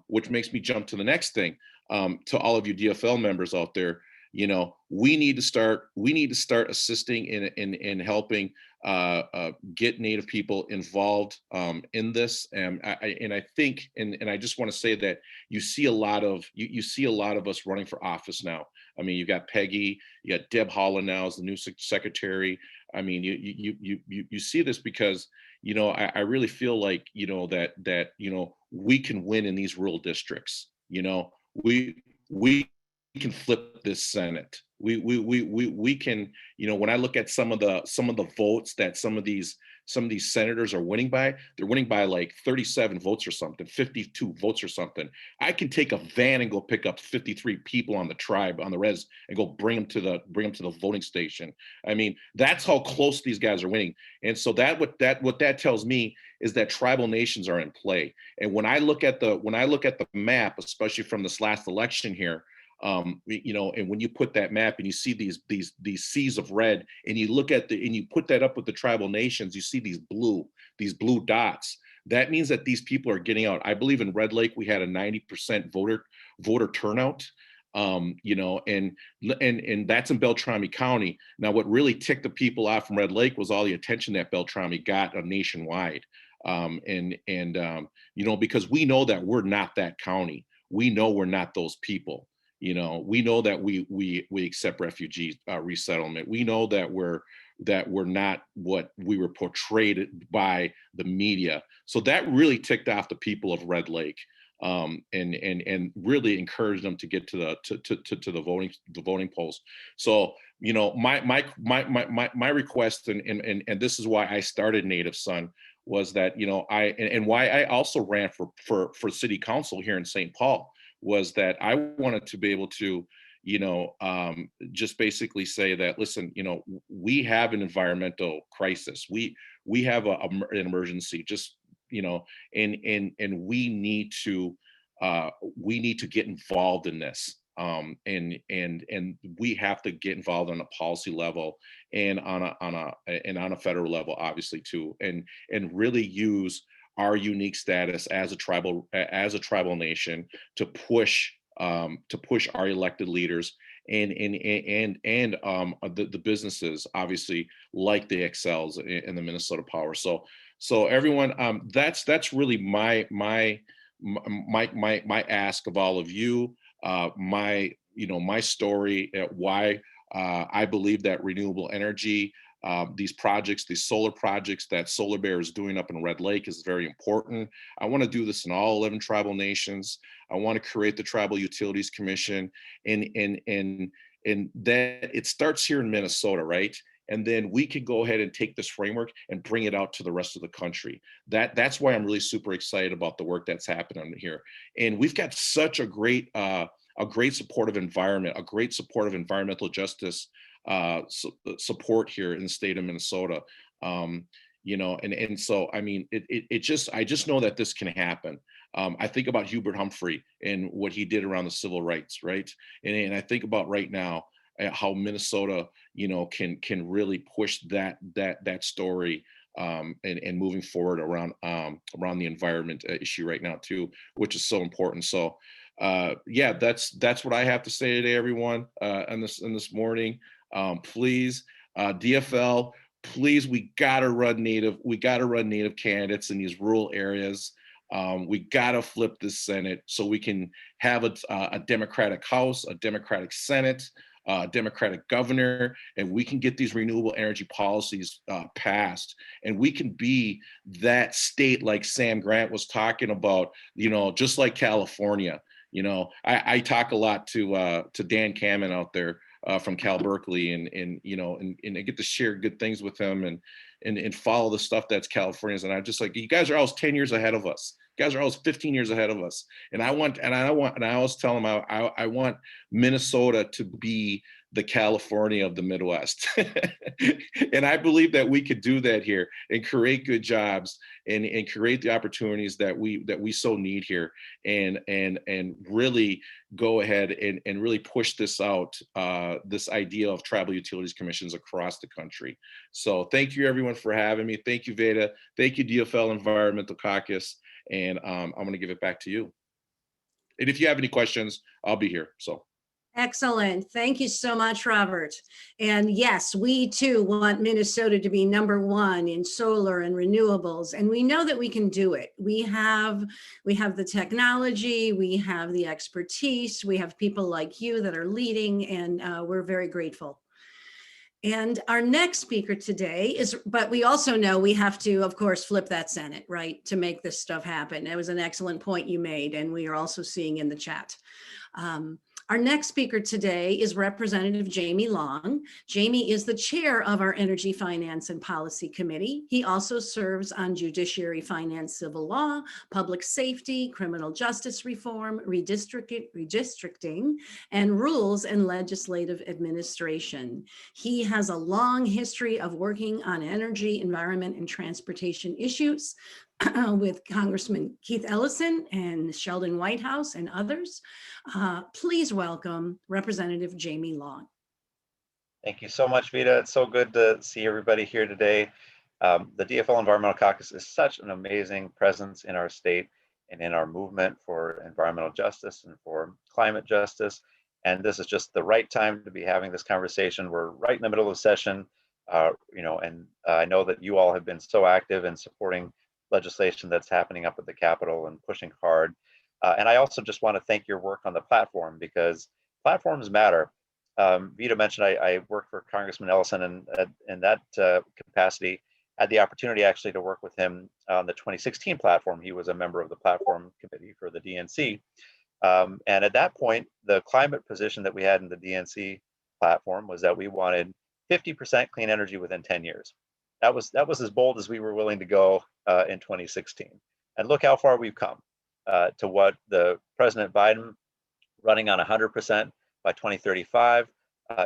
Which makes me jump to the next thing. To all of you DFL members out there, we need to start assisting in helping get Native people involved in this. And I think, and I just want to say that you see a lot of us running for office now. You got Peggy, you got Deb Holland now as the new secretary. You see this because I really feel like that we can win in these rural districts. We can flip this Senate. We can, when I look at some of the votes that some of these senators are winning by, they're winning by like 37 votes or something, 52 votes or something. I can take a van and go pick up 53 people on the tribe, on the res, and go bring them to the voting station. That's how close these guys are winning. And so what that tells me is that tribal nations are in play. And when I look at the map, especially from this last election here, and when you put that map and you see these seas of red, and you look at and you put that up with the tribal nations, you see these blue dots. That means that these people are getting out. I believe in Red Lake we had a 90% voter turnout. And that's in Beltrami County. Now, what really ticked the people off from Red Lake was all the attention that Beltrami got nationwide. Because we know that we're not that county. We know we're not those people. We know that we accept refugee resettlement. We know that we're not what we were portrayed by the media. So that really ticked off the people of Red Lake. and really encourage them to get to the voting polls. So, you know, my request, and this is why I started Native Son, was that, you know, and why I also ran for city council here in St. Paul, was that I wanted to be able to, you know, just basically say that, listen, you know, we have an environmental crisis. We have an emergency, just, you know, and we need to get involved in this. And we have to get involved on a policy level and on a federal level, obviously too, and really use our unique status as a tribal nation to push our elected leaders and the businesses, obviously, like the Excels and the Minnesota Power. So everyone, that's really my ask of all of you, my story, why I believe that renewable energy, these solar projects that Solar Bear is doing up in Red Lake is very important. I want to do this in all 11 tribal nations. I want to create the Tribal Utilities Commission, and that it starts here in Minnesota, right? And then we could go ahead and take this framework and bring it out to the rest of the country. That's why I'm really super excited about the work that's happening here. And we've got such a great supportive environment, a great supportive environmental justice support here in the state of Minnesota. You know, and so, I mean, I just know that this can happen. I think about Hubert Humphrey and what he did around the civil rights, right? And I think about right now how Minnesota, you know, can really push that story and moving forward around the environment issue right now too, which is so important. So yeah, that's what I have to say today, everyone, in this morning. Please, DFL, please, we gotta run native candidates in these rural areas. We gotta flip this Senate so we can have a Democratic House, a Democratic Senate, Democratic governor, and we can get these renewable energy policies passed, and we can be that state like Sam Grant was talking about, you know, just like California. You know, I talk a lot to Dan Kamen out there from Cal Berkeley, and you know, and I get to share good things with him and follow the stuff that's California's. And I'm just like, you guys are always 10 years ahead of us. You guys are always 15 years ahead of us. And I always tell them I want Minnesota to be the California of the Midwest. And I believe that we could do that here and create good jobs and create the opportunities that we so need here, and really go ahead and really push this out, this idea of tribal utilities commissions across the country. So thank you everyone for having me. Thank you, Veda. Thank you, DFL Environmental Caucus. And I'm going to give it back to you. And if you have any questions, I'll be here. So. Excellent. Thank you so much, Robert. And yes, we too want Minnesota to be #1 in solar and renewables. And we know that we can do it. We have the technology, we have the expertise, we have people like you that are leading, and we're very grateful. And our next speaker today is, but we also know we have to, of course, flip that Senate, right, to make this stuff happen. It was an excellent point you made, and we are also seeing in the chat. Our next speaker today is Representative Jamie Long. Jamie is the chair of our Energy, Finance, and Policy Committee. He also serves on Judiciary, Finance, Civil Law, Public Safety, Criminal Justice Reform, Redistricting, and Rules and Legislative Administration. He has a long history of working on energy, environment, and transportation issues with Congressman Keith Ellison and Sheldon Whitehouse and others. Please welcome Representative Jamie Long. Thank you so much, Vita. It's so good to see everybody here today. The DFL Environmental Caucus is such an amazing presence in our state and in our movement for environmental justice and for climate justice. And this is just the right time to be having this conversation. We're right in the middle of the session, and I know that you all have been so active in supporting legislation that's happening up at the Capitol and pushing hard. And I also just want to thank your work on the platform, because platforms matter. Vita mentioned I worked for Congressman Ellison in that capacity, had the opportunity actually to work with him on the 2016 platform. He was a member of the platform committee for the DNC. And at that point, the climate position that we had in the DNC platform was that we wanted 50% clean energy within 10 years. That was as bold as we were willing to go in 2016. And look how far we've come to what the President Biden running on 100% by 2035.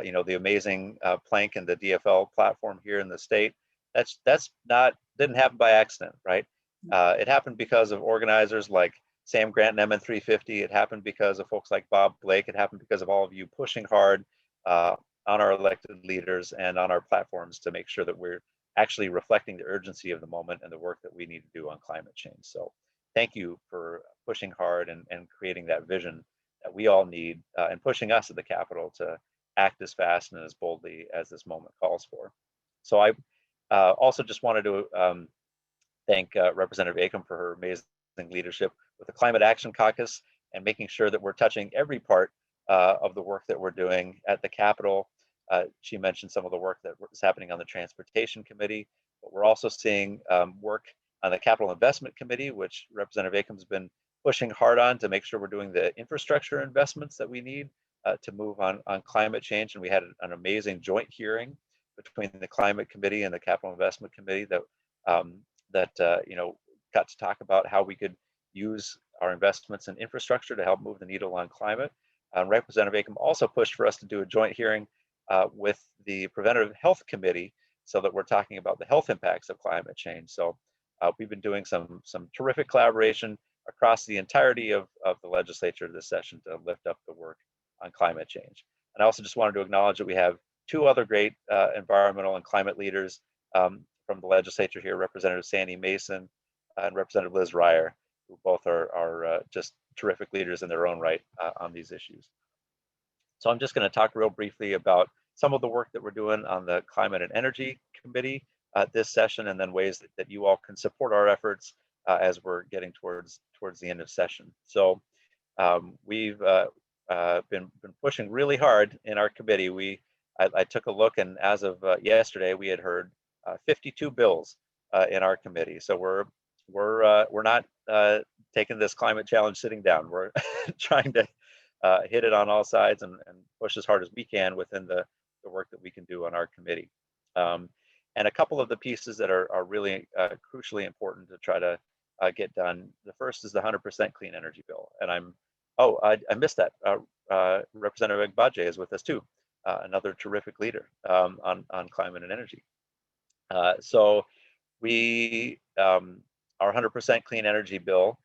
You know, the amazing plank in the DFL platform here in the state. That's not, didn't happen by accident, right? It happened because of organizers like Sam Grant and MN350. It happened because of folks like Bob Blake. It happened because of all of you pushing hard on our elected leaders and on our platforms to make sure that we're actually reflecting the urgency of the moment and the work that we need to do on climate change. So thank you for pushing hard and creating that vision that we all need and pushing us at the Capitol to act as fast and as boldly as this moment calls for. So I also just wanted to thank Representative Acomb for her amazing leadership with the Climate Action Caucus and making sure that we're touching every part of the work that we're doing at the Capitol. She mentioned some of the work that is happening on the Transportation Committee, but we're also seeing work on the Capital Investment Committee, which Representative Acomb's been pushing hard on to make sure we're doing the infrastructure investments that we need to move on climate change. And we had an amazing joint hearing between the Climate Committee and the Capital Investment Committee that you know, got to talk about how we could use our investments in infrastructure to help move the needle on climate. Representative Acomb also pushed for us to do a joint hearing with the Preventative Health Committee so that we're talking about the health impacts of climate change. So we've been doing some terrific collaboration across the entirety of the legislature this session to lift up the work on climate change. And I also just wanted to acknowledge that we have two other great environmental and climate leaders from the legislature here, Representative Sandy Mason and Representative Liz Ryer, who both are just terrific leaders in their own right on these issues. So I'm just going to talk real briefly about some of the work that we're doing on the Climate and Energy Committee this session, and then ways that you all can support our efforts as we're getting towards the end of session. So we've been pushing really hard in our committee. I took a look, and as of yesterday, we had heard 52 bills in our committee. So we're not taking this climate challenge sitting down. We're trying to hit it on all sides and push as hard as we can within the work that we can do on our committee. And a couple of the pieces that are really crucially important to try to get done. The first is the 100% clean energy bill. And I missed that. Representative Agbaje is with us too, another terrific leader on climate and energy. So our 100% clean energy bill,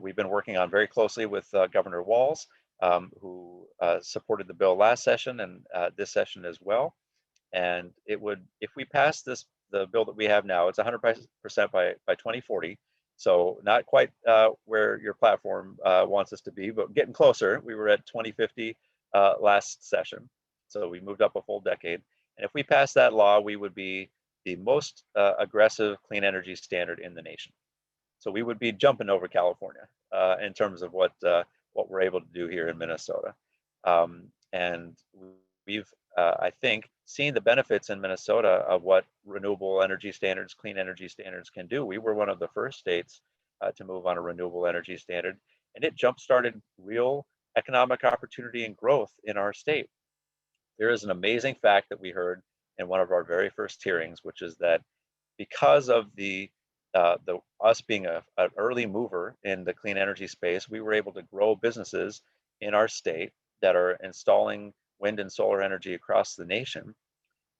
we've been working on very closely with Governor Walz, who supported the bill last session and this session as well. And it would, if we pass the bill that we have now, it's 100% by 2040. So not quite where your platform wants us to be, but getting closer. We were at 2050 last session. So we moved up a full decade. And if we pass that law, we would be the most aggressive clean energy standard in the nation. So we would be jumping over California in terms of what we're able to do here in Minnesota. And we've, I think, seen the benefits in Minnesota of what renewable energy standards, clean energy standards can do. We were one of the first states to move on a renewable energy standard, and it jump-started real economic opportunity and growth in our state. There is an amazing fact that we heard in one of our very first hearings, which is that because of us being an early mover in the clean energy space, we were able to grow businesses in our state that are installing wind and solar energy across the nation.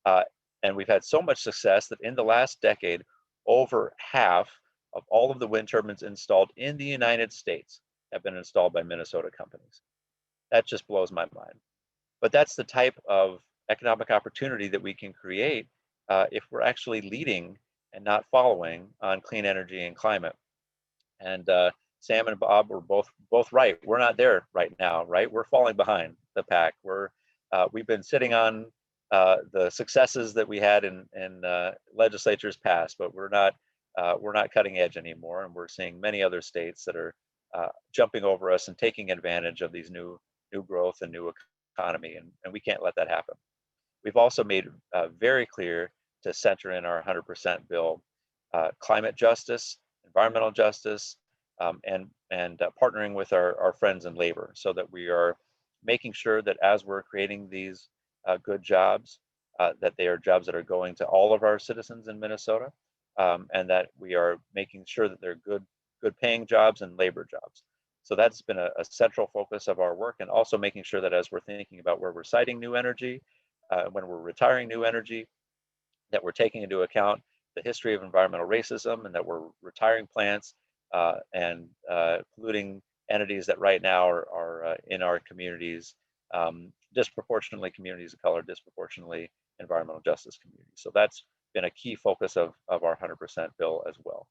And we've had so much success that in the last decade, over half of all of the wind turbines installed in the United States have been installed by Minnesota companies. That just blows my mind. But that's the type of economic opportunity that we can create if we're actually leading and not following on clean energy and climate. And Sam and Bob were both right. We're not there right now, right? We're falling behind the pack. We've been sitting on the successes that we had in legislatures past, but we're not cutting edge anymore. And we're seeing many other states that are jumping over us and taking advantage of these new growth and new economy, and we can't let that happen. We've also made very clear to center in our 100% bill, climate justice, environmental justice, and partnering with our friends in labor, so that we are making sure that as we're creating these good jobs, that they are jobs that are going to all of our citizens in Minnesota, and that we are making sure that they're good paying jobs and labor jobs. So that's been a central focus of our work, and also making sure that as we're thinking about where we're siting new energy, when we're retiring new energy, that we're taking into account the history of environmental racism, and that we're retiring plants and polluting entities that right now are in our communities, disproportionately communities of color, disproportionately environmental justice communities. So that's been a key focus of our 100% bill as well.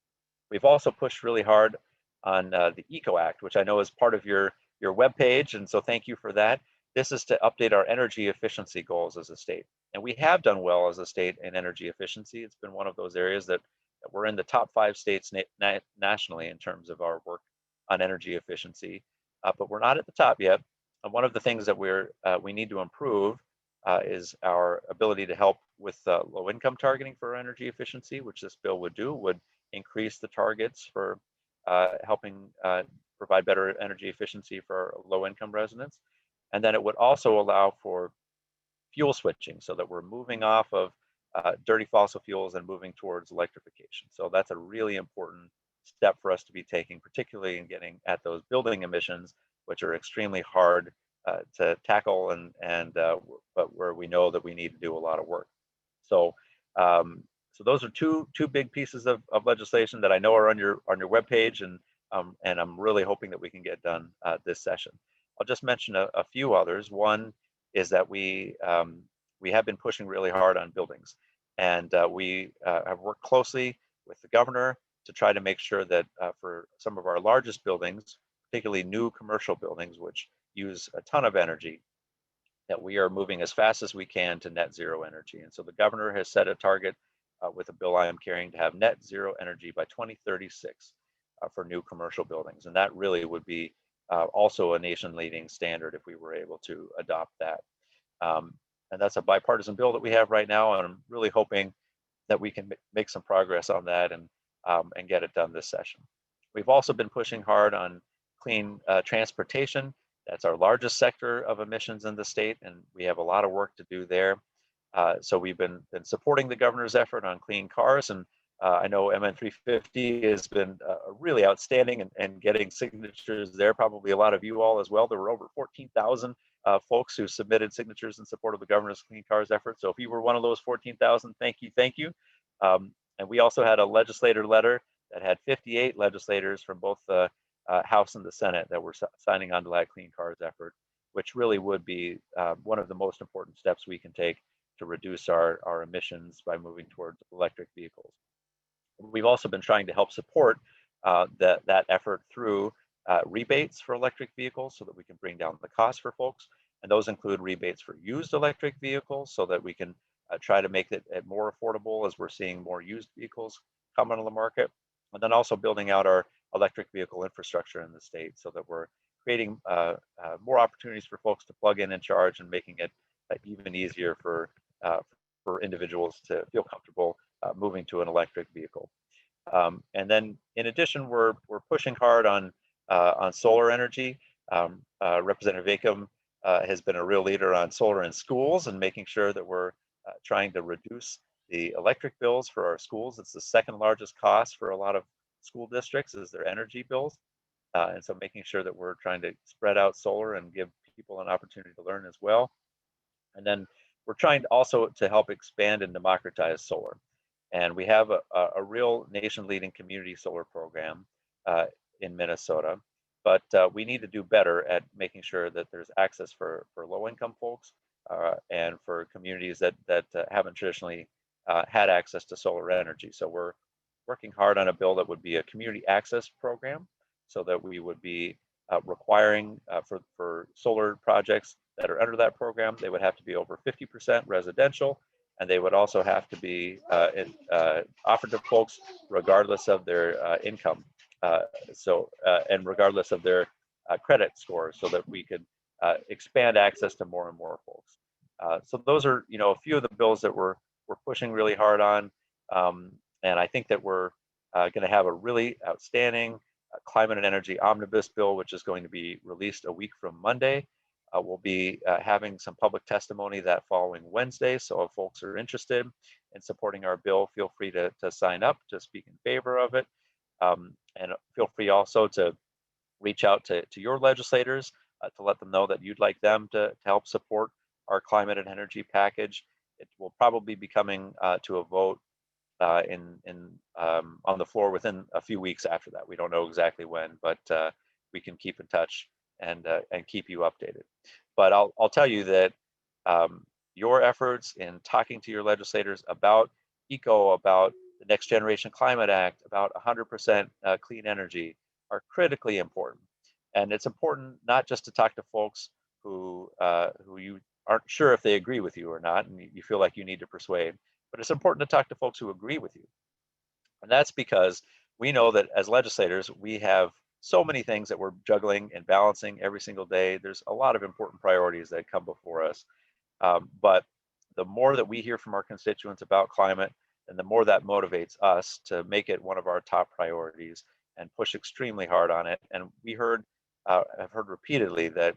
We've also pushed really hard on the ECO Act, which I know is part of your webpage, and so thank you for that. This is to update our energy efficiency goals as a state. And we have done well as a state in energy efficiency. It's been one of those areas that we're in the top 5 states nationally in terms of our work on energy efficiency, but we're not at the top yet. And one of the things that we need to improve is our ability to help with low income targeting for energy efficiency, which this bill would increase the targets for helping provide better energy efficiency for low income residents. And then it would also allow for fuel switching, so that we're moving off of dirty fossil fuels and moving towards electrification. So that's a really important step for us to be taking, particularly in getting at those building emissions, which are extremely hard to tackle, but where we know that we need to do a lot of work. So so those are two big pieces of legislation that I know are on your webpage, and I'm really hoping that we can get done this session. I'll just mention a few others. One is that we have been pushing really hard on buildings, and we have worked closely with the governor to try to make sure that for some of our largest buildings, particularly new commercial buildings, which use a ton of energy, that we are moving as fast as we can to net zero energy. And so the governor has set a target with a bill I am carrying to have net zero energy by 2036 for new commercial buildings. And that really would be also a nation leading standard if we were able to adopt that. And that's a bipartisan bill that we have right now, and I'm really hoping that we can make some progress on that and get it done this session. We've also been pushing hard on clean transportation. That's our largest sector of emissions in the state, and we have a lot of work to do there. So we've been supporting the governor's effort on clean cars, and I know MN 350 has been really outstanding and getting signatures there. Probably a lot of you all as well. There were over 14,000 folks who submitted signatures in support of the governor's clean cars effort. So if you were one of those 14,000, thank you. And we also had a legislator letter that had 58 legislators from both the House and the Senate that were signing on to that clean cars effort, which really would be one of the most important steps we can take to reduce our emissions by moving towards electric vehicles. We've also been trying to help support that effort through rebates for electric vehicles, so that we can bring down the cost for folks. And those include rebates for used electric vehicles, so that we can try to make it more affordable as we're seeing more used vehicles come onto the market. And then also building out our electric vehicle infrastructure in the state, so that we're creating more opportunities for folks to plug in and charge, and making it even easier for individuals to feel comfortable moving to an electric vehicle. And then in addition, we're pushing hard on solar energy. Representative Acomb has been a real leader on solar in schools, and making sure that we're trying to reduce the electric bills for our schools. It's the second largest cost for a lot of school districts, is their energy bills. And so making sure that we're trying to spread out solar and give people an opportunity to learn as well. And then we're trying also to help expand and democratize solar. And we have a real nation-leading community solar program in Minnesota, but we need to do better at making sure that there's access for low-income folks and for communities that haven't traditionally had access to solar energy. So we're working hard on a bill that would be a community access program, so that we would be requiring for solar projects that are under that program, they would have to be over 50% residential, and they would also have to be offered to folks regardless of their income, and regardless of their credit score, so that we could expand access to more and more folks. So those are, a few of the bills that we're we're pushing really hard on. And I think that we're going to have a really outstanding climate and energy omnibus bill, which is going to be released a week from Monday. We'll be having some public testimony that following Wednesday. So if folks are interested in supporting our bill, feel free to sign up to speak in favor of it. And feel free also to reach out to your legislators to let them know that you'd like them to help support our climate and energy package. It will probably be coming to a vote on the floor within a few weeks after that. We don't know exactly when, but we can keep in touch and keep you updated. But I'll tell you that your efforts in talking to your legislators about ECO, about the Next Generation Climate Act, about 100% clean energy are critically important. And it's important not just to talk to folks who you aren't sure if they agree with you or not, and you feel like you need to persuade, but it's important to talk to folks who agree with you. And that's because we know that as legislators, we have so many things that we're juggling and balancing every single day. There's a lot of important priorities that come before us. But the more that we hear from our constituents about climate, and the more that motivates us to make it one of our top priorities and push extremely hard on it. And I've heard repeatedly that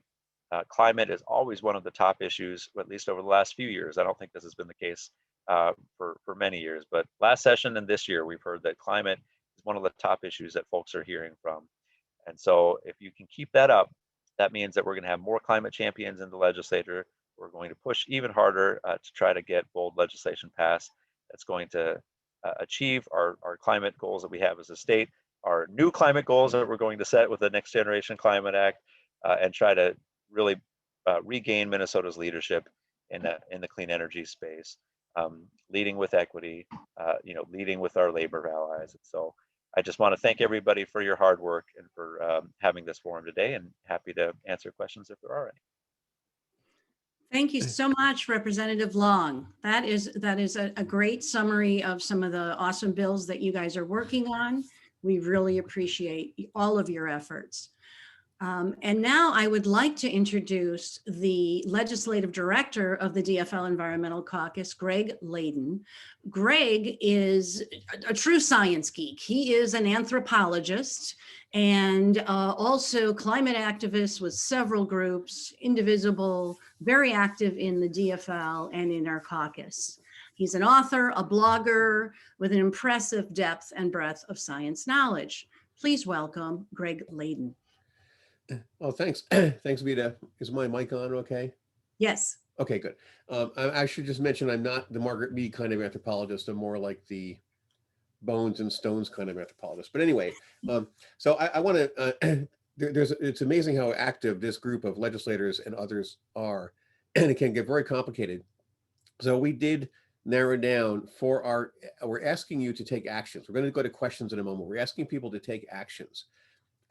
climate is always one of the top issues, at least over the last few years. I don't think this has been the case for many years, but last session and this year, we've heard that climate is one of the top issues that folks are hearing from. And so if you can keep that up, that means that we're going to have more climate champions in the legislature. We're going to push even harder to try to get bold legislation passed that's going to achieve our climate goals that we have as a state, our new climate goals that we're going to set with the Next Generation Climate Act, and try to really regain Minnesota's leadership in the clean energy space, leading with equity, leading with our labor allies. And so I just want to thank everybody for your hard work and for having this forum today, and happy to answer questions if there are any. Thank you so much, Representative Long. That is a great summary of some of the awesome bills that you guys are working on. We really appreciate all of your efforts. And now I would like to introduce the legislative director of the DFL Environmental Caucus, Greg Laden. Greg is a true science geek. He is an anthropologist and also climate activist with several groups, indivisible, very active in the DFL and in our caucus. He's an author, a blogger with an impressive depth and breadth of science knowledge. Please welcome Greg Laden. Oh, thanks. Thanks, Vita. Is my mic on okay? Yes. Okay, good. I should just mention I'm not the Margaret Mead kind of anthropologist. I'm more like the bones and stones kind of anthropologist. But anyway, so I want to, it's amazing how active this group of legislators and others are, and it can get very complicated. So we did narrow down we're asking you to take actions. We're going to go to questions in a moment. We're asking people to take actions.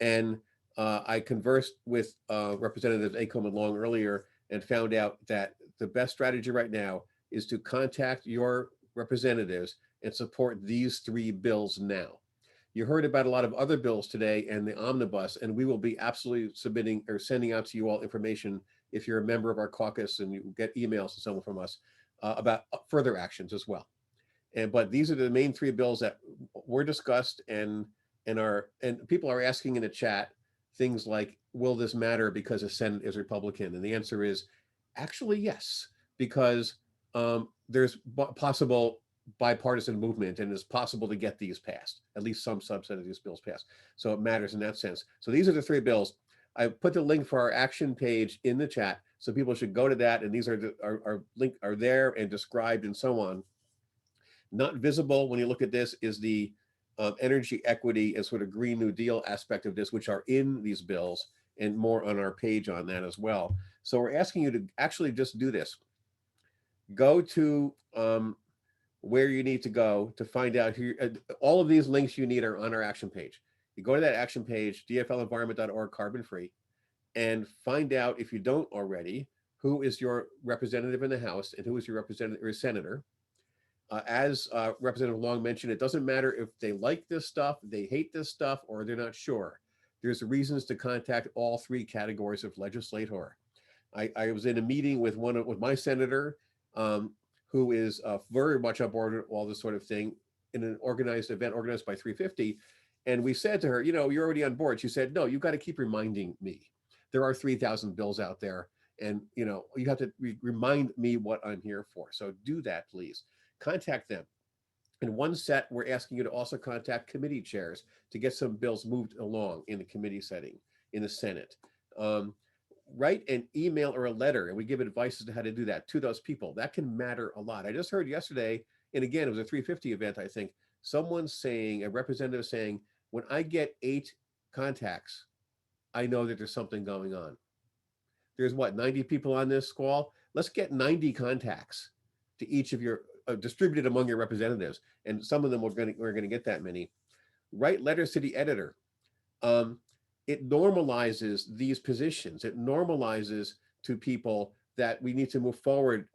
And I conversed with Representatives Acomb and Long earlier and found out that the best strategy right now is to contact your representatives and support these 3 bills now. You heard about a lot of other bills today and the omnibus, and we will be absolutely submitting or sending out to you all information if you're a member of our caucus and you get emails and someone from us about further actions as well. But these are the main 3 bills that were discussed and people are asking in the chat things like, will this matter because the Senate is Republican? And the answer is actually yes, because there's possible bipartisan movement and it's possible to get these passed, at least some subset of these bills passed. So it matters in that sense. So these are the 3 bills. I put the link for our action page in the chat, so people should go to that, and these are there and described and so on. Not visible when you look at this is the energy equity and sort of Green New Deal aspect of this, which are in these bills, and more on our page on that as well. So we're asking you to actually just do this. Go to where you need to go to find out who all of these links you need are on our action page. You go to that action page, dflenvironment.org, carbon free, and find out, if you don't already, who is your representative in the House and who is your representative or senator. As Representative Long mentioned, it doesn't matter if they like this stuff, they hate this stuff, or they're not sure. There's reasons to contact all 3 categories of legislator. I was in a meeting with my senator, who is very much on board with all this sort of thing, in an organized event organized by 350. And we said to her, you know, you're already on board. She said, no, you got to keep reminding me. There are 3,000 bills out there. And, you know, you have to remind me what I'm here for. So do that, please. Contact them. In one set, we're asking you to also contact committee chairs to get some bills moved along in the committee setting in the Senate. Write an email or a letter, and we give advice as to how to do that to those people. That can matter a lot. I just heard yesterday, and again, it was a 350 event, I think, someone saying, a representative saying, when I get 8 contacts, I know that there's something going on. There's what, 90 people on this squall? Let's get 90 contacts to each of your, distributed among your representatives. And some of them we're going to get that many. Write letters to the editor. It normalizes these positions. It normalizes to people that we need to move forward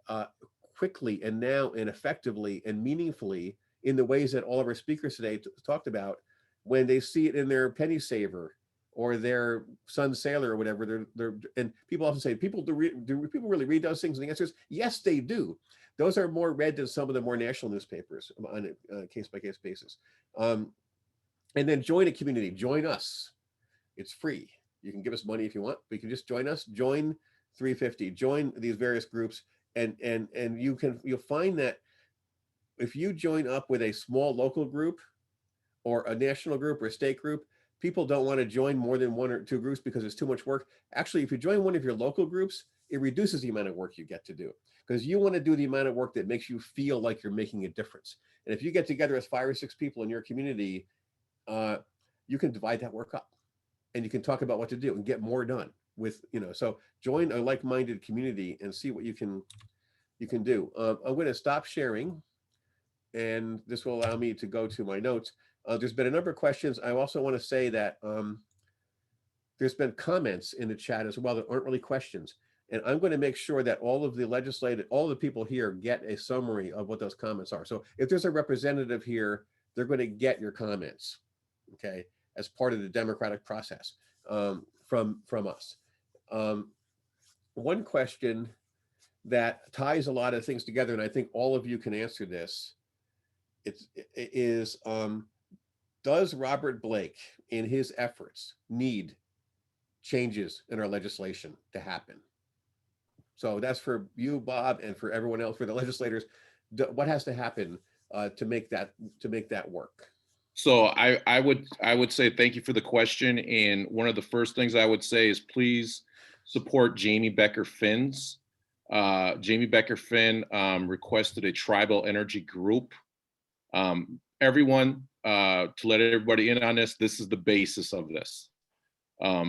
quickly and now and effectively and meaningfully in the ways that all of our speakers today talked about, when they see it in their penny saver or their Sun Sailor or whatever. And people often say, do people really read those things? And the answer is yes, they do. Those are more read than some of the more national newspapers on a case-by-case basis. And then join a community. Join us. It's free. You can give us money if you want, but you can just join us. Join 350. Join these various groups, and you'll find that if you join up with a small local group or a national group or a state group, people don't want to join more than 1 or 2 groups because it's too much work. Actually, if you join one of your local groups, it reduces the amount of work you get to do, because you want to do the amount of work that makes you feel like you're making a difference. And if you get together as 5 or 6 people in your community, you can divide that work up, and you can talk about what to do and get more done with, you know. So join a like-minded community and see what you can do. I'm going to stop sharing, and this will allow me to go to my notes. There's been a number of questions. I also want to say that there's been comments in the chat as well that aren't really questions. And I'm going to make sure that all of the people here get a summary of what those comments are. So if there's a representative here, they're going to get your comments, okay, as part of the democratic process from us. One question that ties a lot of things together, and I think all of you can answer this, is does Robert Blake, in his efforts, need changes in our legislation to happen? So that's for you, Bob, and for everyone else, for the legislators. What has to happen to make that work? So I would say thank you for the question. And one of the first things I would say is please support Jamie Becker-Finn's. Jamie Becker-Finn requested a tribal energy group. Everyone, to let everybody in on this, this is the basis of this.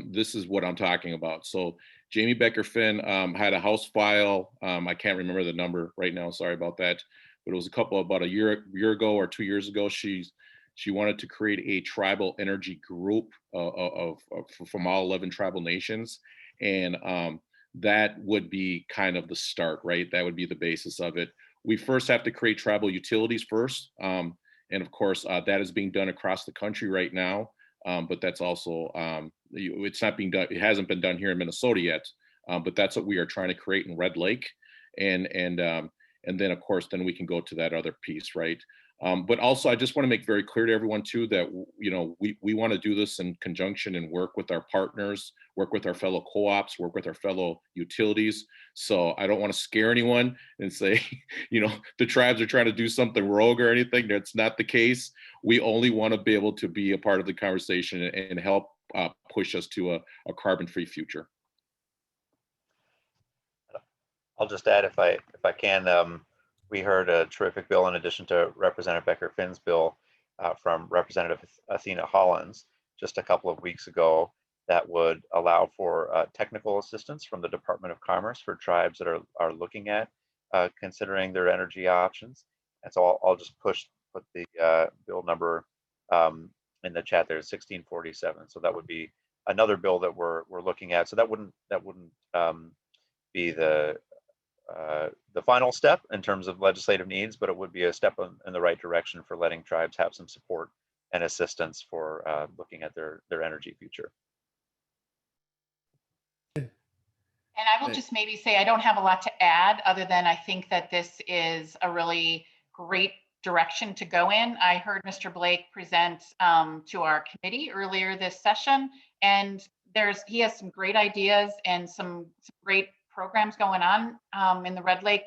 This is what I'm talking about. So Jamie Becker-Finn had a House file. I can't remember the number right now. Sorry about that. But it was about a year ago or 2 years ago. She wanted to create a tribal energy group from all 11 tribal nations. And that would be kind of the start, right? That would be the basis of it. We first have to create tribal utilities first. And of course, that is being done across the country right now. But that's also, it's not being done, it hasn't been done here in Minnesota yet. But that's what we are trying to create in Red Lake. And then of course, then we can go to that other piece, right? But also, I just want to make very clear to everyone too that, you know, we want to do this in conjunction and work with our partners, work with our fellow co-ops, work with our fellow utilities. So I don't want to scare anyone and say, you know, the tribes are trying to do something rogue or anything. That's not the case. We only want to be able to be a part of the conversation and help push us to a carbon-free future. I'll just add, if I can, we heard a terrific bill in addition to Representative Becker-Finn's bill from Representative Athena Hollins just a couple of weeks ago that would allow for technical assistance from the Department of Commerce for tribes that are looking at considering their energy options. And so I'll just put the bill number in the chat there, 1647. So that would be another bill that we're looking at. So that wouldn't be the final step in terms of legislative needs, but it would be a step in the right direction for letting tribes have some support and assistance for looking at their energy future. And I will just maybe say, I don't have a lot to add other than I think that this is a really great direction to go in. I heard Mr. Blake present to our committee earlier this session, and he has some great ideas and some great programs going on in the Red Lake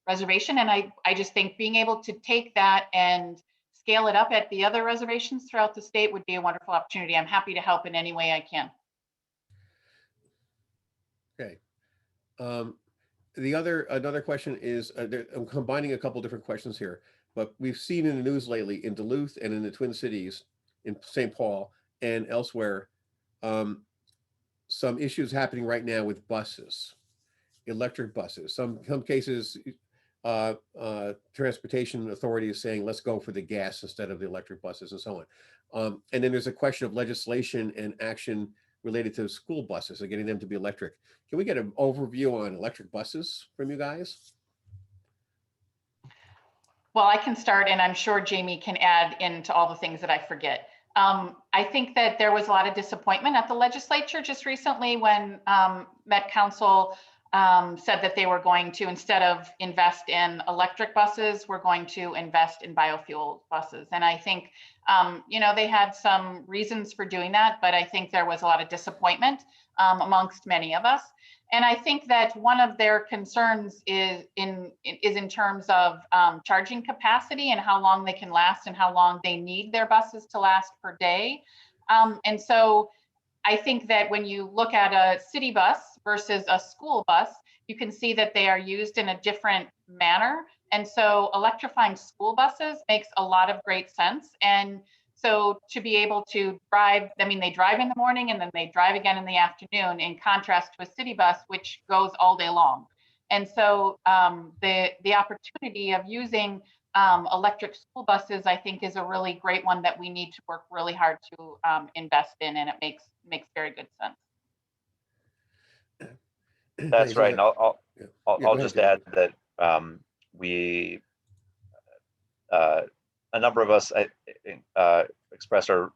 reservation. And I just think being able to take that and scale it up at the other reservations throughout the state would be a wonderful opportunity. I'm happy to help in any way I can. Okay. Another question is, I'm combining a couple different questions here, but we've seen in the news lately in Duluth and in the Twin Cities, in St. Paul and elsewhere, some issues happening right now with buses, electric buses. Some cases, transportation authority is saying, let's go for the gas instead of the electric buses and so on. And then there's a question of legislation and action related to school buses and getting them to be electric. Can we get an overview on electric buses from you guys? Well, I can start, and I'm sure Jamie can add into all the things that I forget. I think that there was a lot of disappointment at the legislature just recently when Met Council said that they were going to, instead of invest in electric buses, we're going to invest in biofuel buses. And I think, they had some reasons for doing that, but I think there was a lot of disappointment amongst many of us. And I think that one of their concerns is in terms of charging capacity and how long they can last and how long they need their buses to last per day. And so I think that when you look at a city bus versus a school bus, you can see that they are used in a different manner. And so electrifying school buses makes a lot of great sense. And so to be able to drive, they drive in the morning and then they drive again in the afternoon, in contrast to a city bus, which goes all day long. And so the opportunity of using electric school buses, I think, is a really great one that we need to work really hard to invest in, and it makes very good sense. That's right. And I'll just add that a number of us expressed our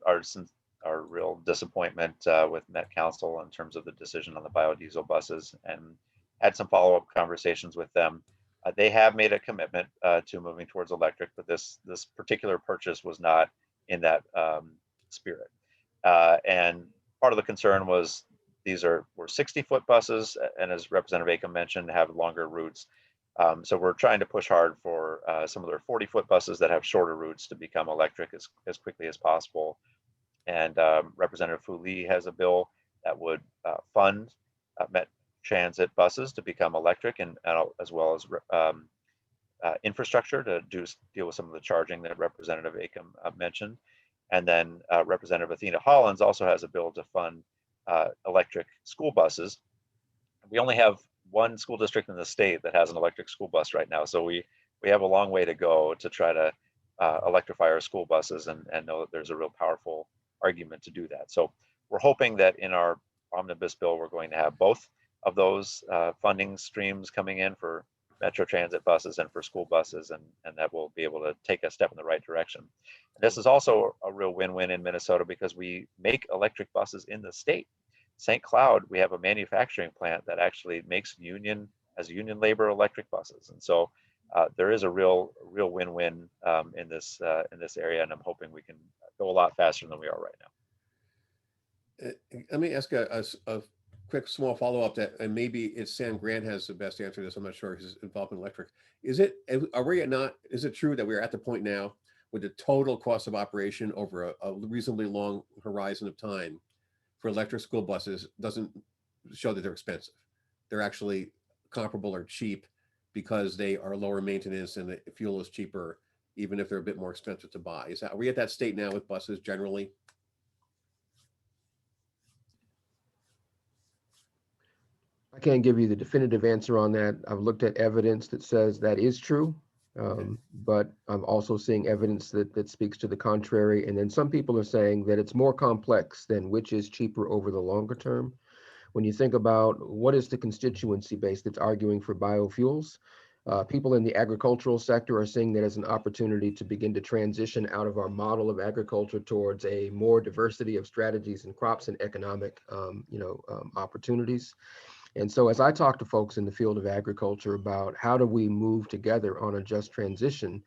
real disappointment with Met Council in terms of the decision on the biodiesel buses, and had some follow-up conversations with them. They have made a commitment to moving towards electric, but this particular purchase was not in that spirit. And part of the concern was these were 60-foot buses, and as Representative Acomb mentioned, have longer routes. So we're trying to push hard for some of their 40-foot buses that have shorter routes to become electric as quickly as possible. And Representative Fu Lee has a bill that would fund Met Transit buses to become electric, and as well as infrastructure to deal with some of the charging that Representative Acomb mentioned. And then Representative Athena Hollins also has a bill to fund electric school buses. We only have one school district in the state that has an electric school bus right now. So we have a long way to go to try to electrify our school buses, and know that there's a real powerful argument to do that. So we're hoping that in our omnibus bill, we're going to have both of those funding streams coming in for Metro Transit buses and for school buses, and that will be able to take a step in the right direction. And this is also a real win-win in Minnesota because we make electric buses in the state. St. Cloud, we have a manufacturing plant that actually makes union labor electric buses, and so there is a real win-win in this area, and I'm hoping we can go a lot faster than we are right now. Let me ask a quick small follow-up that, and maybe it's Sam Grant has the best answer to this. I'm not sure, he's involved in electric. Is it true that we're at the point now with the total cost of operation over a reasonably long horizon of time for electric school buses doesn't show that they're expensive? They're actually comparable or cheap because they are lower maintenance and the fuel is cheaper, even if they're a bit more expensive to buy. Are we at that state now with buses generally? I can't give you the definitive answer on that. I've looked at evidence that says that is true, but I'm also seeing evidence that speaks to the contrary. And then some people are saying that it's more complex than which is cheaper over the longer term. When you think about what is the constituency base that's arguing for biofuels, people in the agricultural sector are seeing that as an opportunity to begin to transition out of our model of agriculture towards a more diversity of strategies and crops and economic opportunities. And so as I talk to folks in the field of agriculture about how do we move together on a just transition,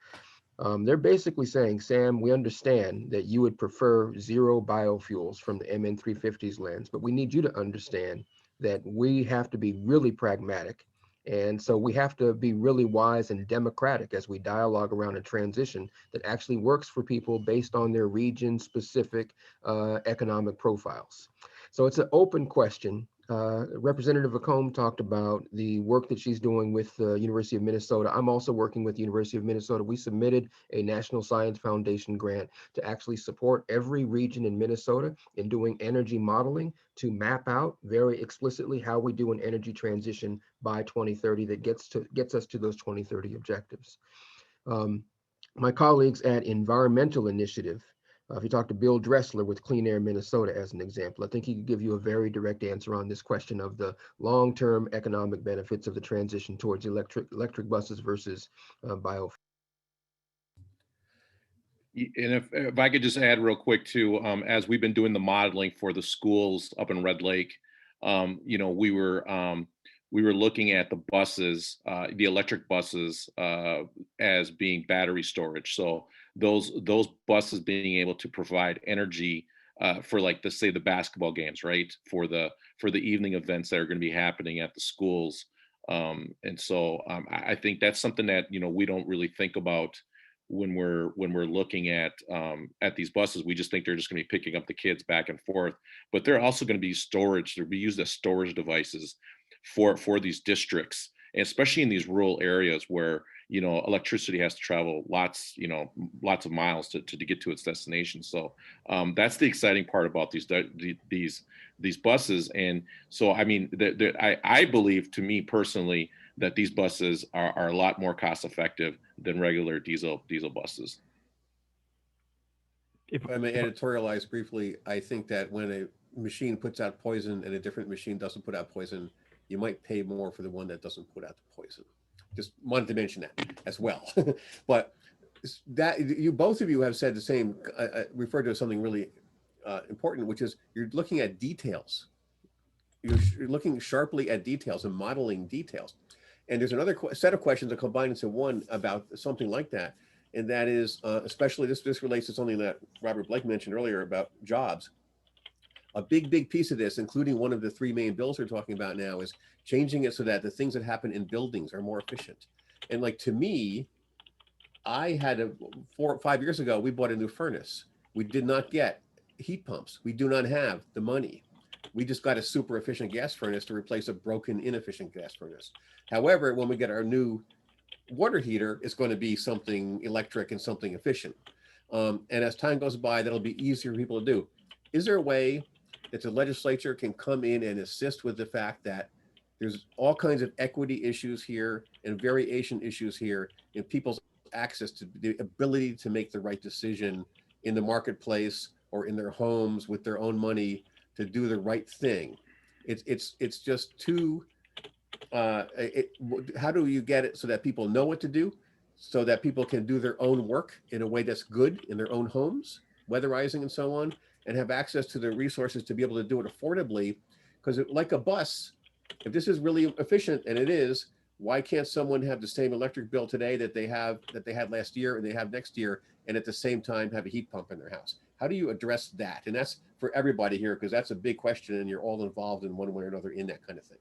they're basically saying, Sam, we understand that you would prefer zero biofuels from the MN350's lens, but we need you to understand that we have to be really pragmatic. And so we have to be really wise and democratic as we dialogue around a transition that actually works for people based on their region specific economic profiles. So it's an open question. Representative Acomb talked about the work that she's doing with the University of Minnesota. I'm also working with the University of Minnesota. We submitted a National Science Foundation grant to actually support every region in Minnesota in doing energy modeling to map out very explicitly how we do an energy transition by 2030 that gets us to those 2030 objectives. My colleagues at Environmental Initiative, if you talk to Bill Dressler with Clean Air Minnesota as an example, I think he could give you a very direct answer on this question of the long-term economic benefits of the transition towards electric buses versus biofuel. And if I could just add real quick too, as we've been doing the modeling for the schools up in Red Lake, you know, we were looking at the buses, the electric buses, as being battery storage. So those buses being able to provide energy for, like, say the basketball games, right? For the evening events that are going to be happening at the schools. And so I think that's something that, you know, we don't really think about when we're looking at these buses. We just think they're just going to be picking up the kids back and forth, but they're also going to be storage. They'll be used as storage devices for these districts, and especially in these rural areas where, you know, electricity has to travel lots of miles to get to its destination. So that's the exciting part about these buses. And so, I mean, I believe, to me personally, that these buses are a lot more cost effective than regular diesel buses. If I may editorialize briefly, I think that when a machine puts out poison and a different machine doesn't put out poison, you might pay more for the one that doesn't put out the poison. Just wanted to mention that as well. But that both of you have said the same, referred to as something really important, which is you're looking at details. You're looking sharply at details and modeling details. And there's another set of questions that combine into one about something like that. And that is, especially this relates to something that Robert Blake mentioned earlier about jobs. A big piece of this, including one of the three main bills we're talking about now, is changing it so that the things that happen in buildings are more efficient. And like, to me, I had 4 or 5 years ago, we bought a new furnace. We did not get heat pumps. We do not have the money. We just got a super efficient gas furnace to replace a broken, inefficient gas furnace. However, when we get our new water heater, it's going to be something electric and something efficient. And as time goes by, that'll be easier for people to do. Is there a way that the legislature can come in and assist with the fact that there's all kinds of equity issues here and variation issues here in people's access to the ability to make the right decision in the marketplace or in their homes with their own money to do the right thing? It's just too, how do you get it so that people know what to do, so that people can do their own work in a way that's good in their own homes, weatherizing and so on, and have access to the resources to be able to do it affordably? Because like a bus, if this is really efficient, and it is, why can't someone have the same electric bill today that they had last year and they have next year, and at the same time have a heat pump in their house? How do you address that? And that's for everybody here, because that's a big question, and you're all involved in one way or another in that kind of thing.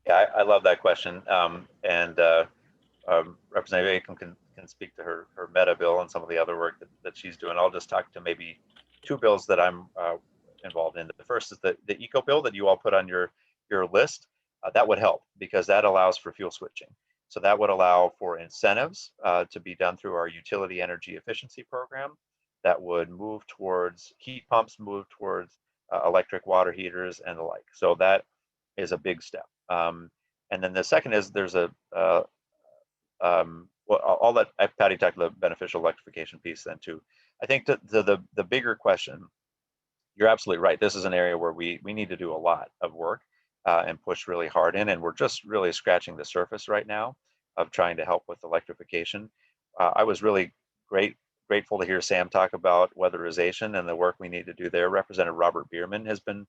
Yeah, I love that question. Representative Acomb can speak to her meta bill and some of the other work that she's doing. I'll just talk to maybe 2 bills that I'm involved in. The first is the eco bill that you all put on your list. That would help, because that allows for fuel switching. So that would allow for incentives to be done through our utility energy efficiency program that would move towards heat pumps, move towards electric water heaters and the like. So that is a big step. And then the second is there's well, I'll let Patty tackle the beneficial electrification piece then too. I think the bigger question, you're absolutely right. This is an area where we need to do a lot of work and push really hard in, and we're just really scratching the surface right now of trying to help with electrification. I was really grateful to hear Sam talk about weatherization and the work we need to do there. Representative Robert Bierman has been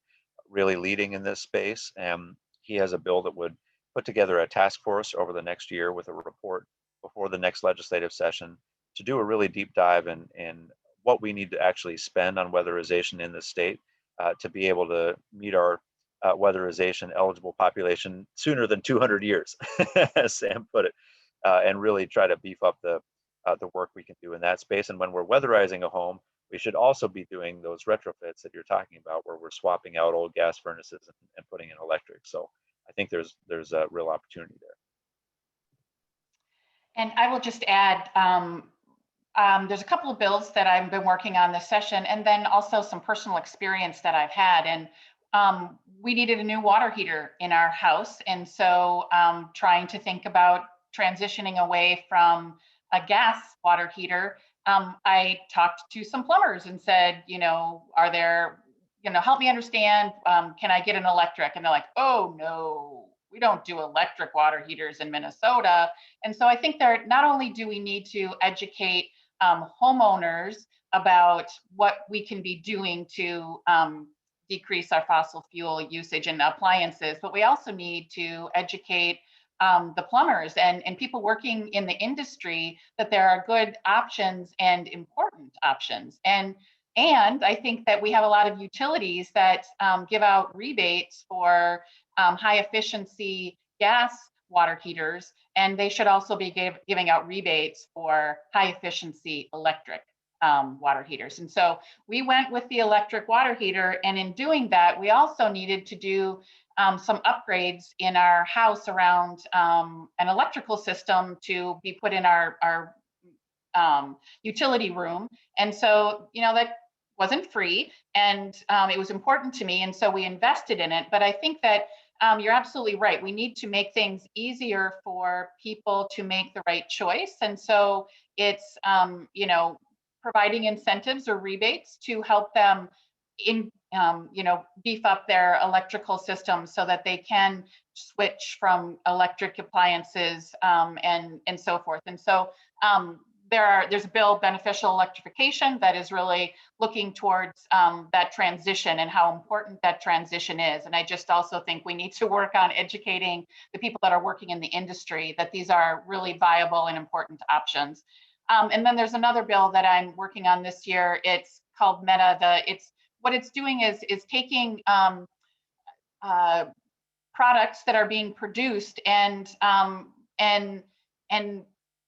really leading in this space, and he has a bill that would put together a task force over the next year with a report before the next legislative session to do a really deep dive in what we need to actually spend on weatherization in the state to be able to meet our weatherization eligible population sooner than 200 years, as Sam put it, and really try to beef up the work we can do in that space. And when we're weatherizing a home, we should also be doing those retrofits that you're talking about, where we're swapping out old gas furnaces and putting in electric. So I think there's a real opportunity there. And I will just add, there's a couple of bills that I've been working on this session, and then also some personal experience that I've had. And we needed a new water heater in our house. And so trying to think about transitioning away from a gas water heater, I talked to some plumbers and said, are there, help me understand, can I get an electric? And they're like, oh no, we don't do electric water heaters in Minnesota. And so I think not only do we need to educate homeowners about what we can be doing to decrease our fossil fuel usage in appliances, but we also need to educate the plumbers and people working in the industry that there are good options and important options. And I think that we have a lot of utilities that give out rebates for high efficiency gas water heaters, and they should also be giving out rebates for high efficiency electric water heaters. And so we went with the electric water heater, and in doing that, we also needed to do some upgrades in our house around an electrical system to be put in our utility room. And so, that wasn't free, and it was important to me, and so we invested in it. But I think that you're absolutely right. We need to make things easier for people to make the right choice. And so it's, providing incentives or rebates to help them beef up their electrical systems so that they can switch from electric appliances and so forth. And so there's a bill, beneficial electrification, that is really looking towards that transition and how important that transition is. And I just also think we need to work on educating the people that are working in the industry that these are really viable and important options. And then there's another bill that I'm working on this year. It's called Meta. What it's doing is taking products that are being produced and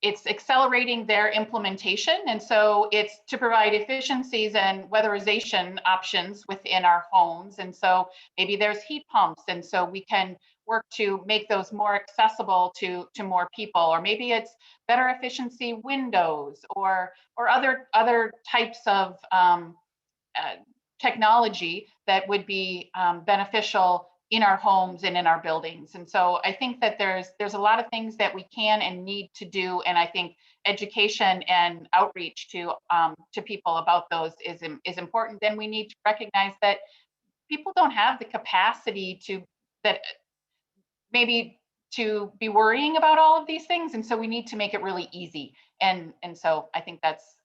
it's accelerating their implementation. And so it's to provide efficiencies and weatherization options within our homes. And so maybe there's heat pumps, and so we can work to make those more accessible to more people, or maybe it's better efficiency windows or other types of technology that would be beneficial in our homes and in our buildings. And so I think that there's a lot of things that we can and need to do. And I think education and outreach to people about those is important. Then we need to recognize that people don't have the capacity to be worrying about all of these things. And so we need to make it really easy. And so I think that's,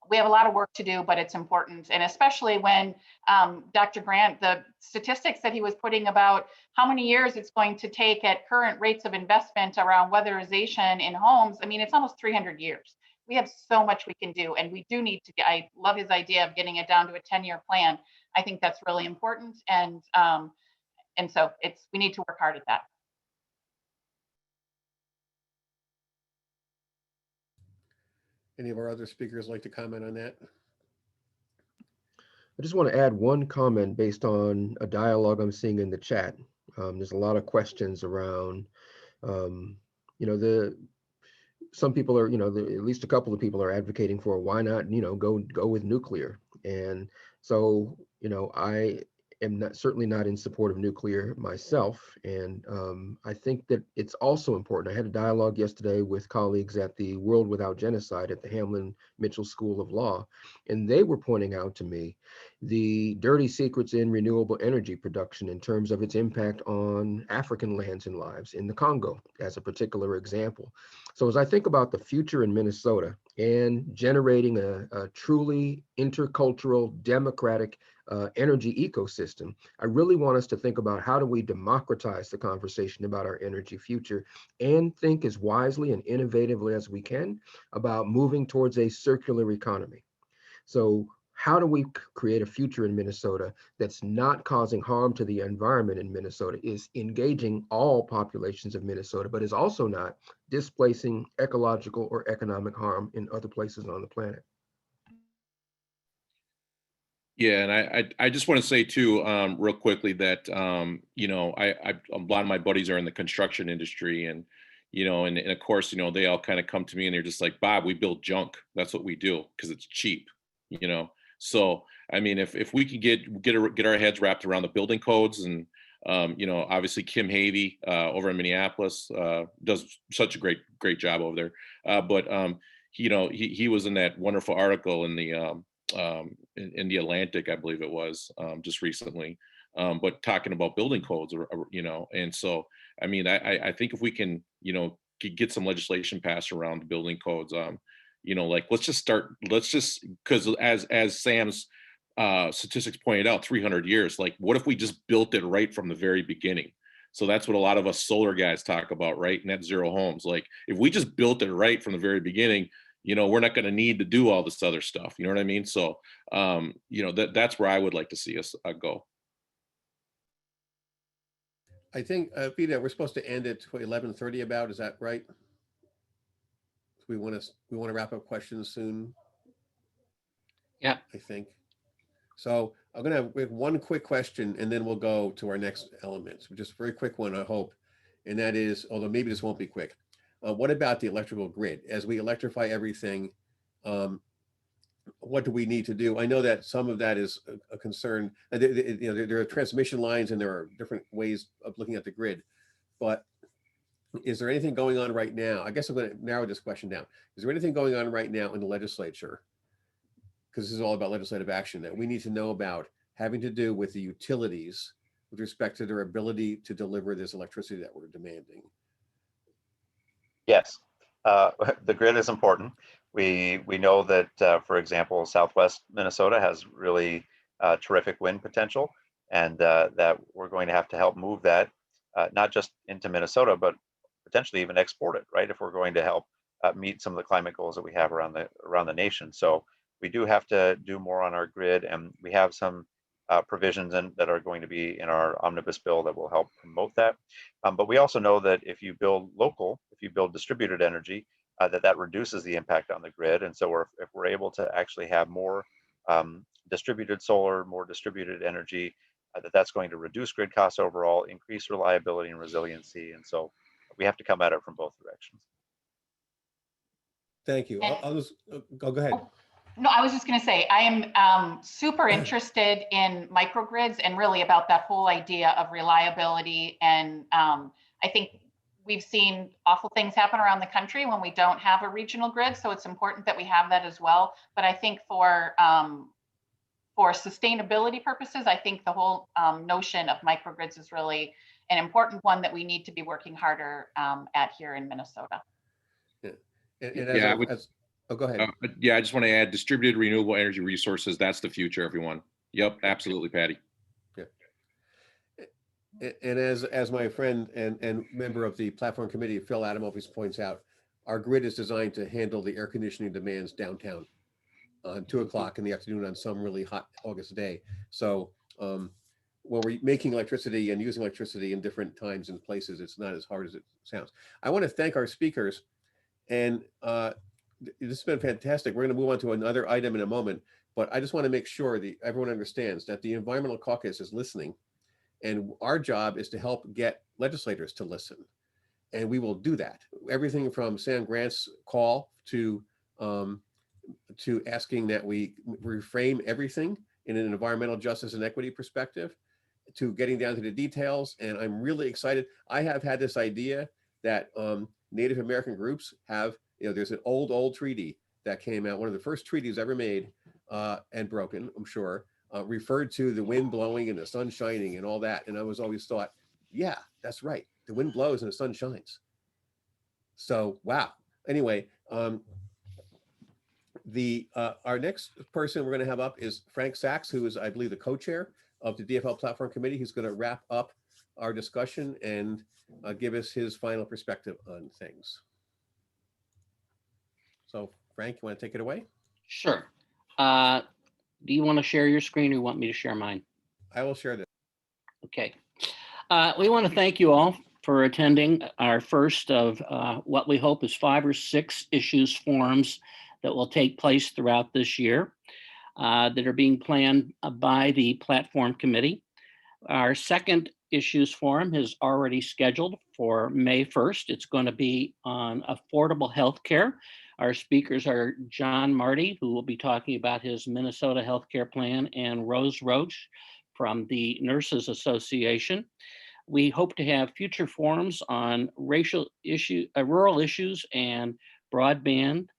we have a lot of work to do, but it's important. And especially when Dr. Grant, the statistics that he was putting about how many years it's going to take at current rates of investment around weatherization in homes, I mean, it's almost 300 years. We have so much we can do, and we do need to, I love his idea of getting it down to a 10-year plan. I think that's really important. And so we need to work hard at that. Any of our other speakers like to comment on that? I just want to add one comment based on a dialogue I'm seeing in the chat. There's a lot of questions around, some people are, at least a couple of people are advocating for why not, go with nuclear. And so, I am certainly not in support of nuclear myself. And I think that it's also important. I had a dialogue yesterday with colleagues at the World Without Genocide at the Hamlin Mitchell School of Law, and they were pointing out to me the dirty secrets in renewable energy production in terms of its impact on African lands and lives in the Congo as a particular example. So as I think about the future in Minnesota and generating a truly intercultural, democratic energy ecosystem, I really want us to think about how do we democratize the conversation about our energy future and think as wisely and innovatively as we can about moving towards a circular economy. So how do we create a future in Minnesota that's not causing harm to the environment in Minnesota, is engaging all populations of Minnesota, but is also not displacing ecological or economic harm in other places on the planet? Yeah, and I just want to say too, real quickly that you know, a lot of my buddies are in the construction industry, and you know, and of course, you know, they all kind of come to me and they're just like, Bob, we build junk. That's what we do because it's cheap, you know. So I mean, if we can get our heads wrapped around the building codes, and you know, obviously Kim Havey over in Minneapolis does such a great job over there. But you know, he was in that wonderful article in the in the Atlantic, I believe it was, just recently, but talking about building codes, or, you know, and so, I mean, I think if we can, you know, get some legislation passed around the building codes, you know, like, because as Sam's statistics pointed out, 300 years, like, what if we just built it right from the very beginning? So that's what a lot of us solar guys talk about, right? Net zero homes. Like, if we just built it right from the very beginning, you know, we're not going to need to do all this other stuff. You know what I mean? So, you know, that's where I would like to see us go. I think, Vita, we're supposed to end at 11:30 about, is that right? We want to wrap up questions soon. Yeah. I think. So I'm going to make one quick question and then we'll go to our next elements. Just a very quick one, I hope. And that is, although maybe this won't be quick. What about the electrical grid? As we electrify everything, what do we need to do? I know that some of that is a concern. You know, there are transmission lines and there are different ways of looking at the grid. But is there anything going on right now? I guess I'm going to narrow this question down. Is there anything going on right now in the legislature? Because this is all about legislative action that we need to know about, having to do with the utilities with respect to their ability to deliver this electricity that we're demanding. Yes, the grid is important. We know that, for example, Southwest Minnesota has really terrific wind potential, and that we're going to have to help move that, not just into Minnesota, but potentially even export it, right? If we're going to help meet some of the climate goals that we have around the nation. So we do have to do more on our grid, and we have some provisions that are going to be in our omnibus bill that will help promote that. But we also know that if you build local, if you build distributed energy, that reduces the impact on the grid. And so if we're able to actually have more distributed solar, more distributed energy, that's going to reduce grid costs overall, increase reliability and resiliency. And so we have to come at it from both directions. Thank you. I'll just go ahead. No, I was just going to say, I am super interested in microgrids and really about that whole idea of reliability. And I think we've seen awful things happen around the country when we don't have a regional grid. So it's important that we have that as well. But I think for sustainability purposes, I think the whole notion of microgrids is really an important one that we need to be working harder at here in Minnesota. Yeah. Oh, go ahead. Yeah, I just want to add distributed renewable energy resources. That's the future, everyone. Yep, absolutely, Patty. Yeah. And as my friend and member of the platform committee, Phil Adam, always points out, our grid is designed to handle the air conditioning demands downtown on 2 o'clock in the afternoon on some really hot August day. So when we're making electricity and using electricity in different times and places, it's not as hard as it sounds. I want to thank our speakers, and this has been fantastic. We're going to move on to another item in a moment, but I just want to make sure that everyone understands that the Environmental Caucus is listening, and our job is to help get legislators to listen, and we will do that. Everything from Sam Grant's call to asking that we reframe everything in an environmental justice and equity perspective, to getting down to the details. And I'm really excited. I have had this idea that Native American groups have, you know, there's an old treaty that came out, one of the first treaties ever made and broken, I'm sure, referred to the wind blowing and the sun shining and all that. And I was always thought, yeah, that's right. The wind blows and the sun shines. So, wow. Anyway, our next person we're going to have up is Frank Sachs, who is, I believe, the co-chair of the DFL Platform Committee. He's going to wrap up our discussion and give us his final perspective on things. So, Frank, you want to take it away? Sure. Do you want to share your screen or you want me to share mine? I will share this. Okay. We want to thank you all for attending our first of what we hope is 5 or 6 issues forums that will take place throughout this year that are being planned by the Platform Committee. Our second issues forum is already scheduled for May 1st. It's going to be on affordable health care. Our speakers are John Marty, who will be talking about his Minnesota healthcare plan, and Rose Roach from the Nurses Association. We hope to have future forums on rural issues and broadband,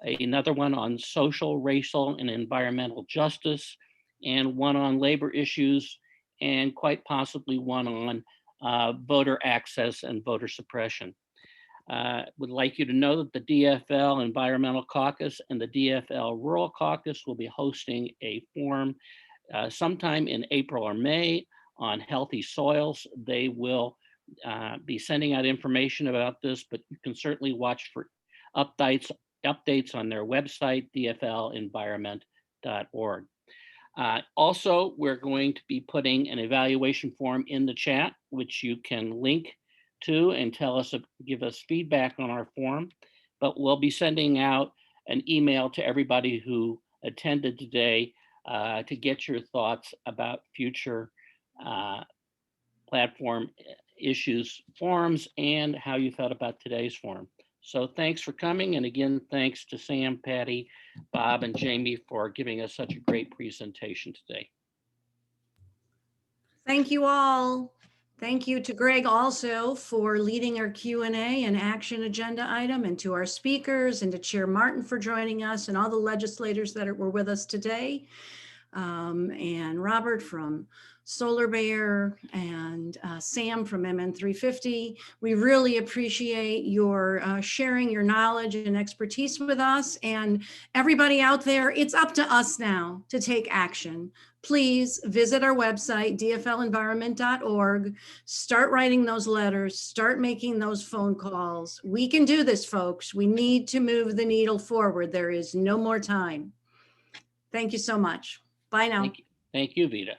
another one on social, racial, and environmental justice, and one on labor issues, and quite possibly one on voter access and voter suppression. Would like you to know that the DFL Environmental Caucus and the DFL Rural Caucus will be hosting a forum sometime in April or May on healthy soils. They will be sending out information about this, but you can certainly watch for updates on their website, dflenvironment.org. Also, we're going to be putting an evaluation form in the chat, which you can link to and give us feedback on our form. But we'll be sending out an email to everybody who attended today to get your thoughts about future platform issues forums and how you felt about today's forum. So thanks for coming. And again, thanks to Sam, Patty, Bob, and Jamie for giving us such a great presentation today. Thank you all. Thank you to Greg also for leading our Q&A and action agenda item, and to our speakers, and to Chair Martin for joining us, and all the legislators that were with us today. And Robert from Solar Bear, and Sam from MN350. We really appreciate your sharing your knowledge and expertise with us. And everybody out there, it's up to us now to take action. Please visit our website, dflenvironment.org. Start writing those letters, start making those phone calls. We can do this, folks. We need to move the needle forward. There is no more time. Thank you so much. Bye now. Thank you, Vita.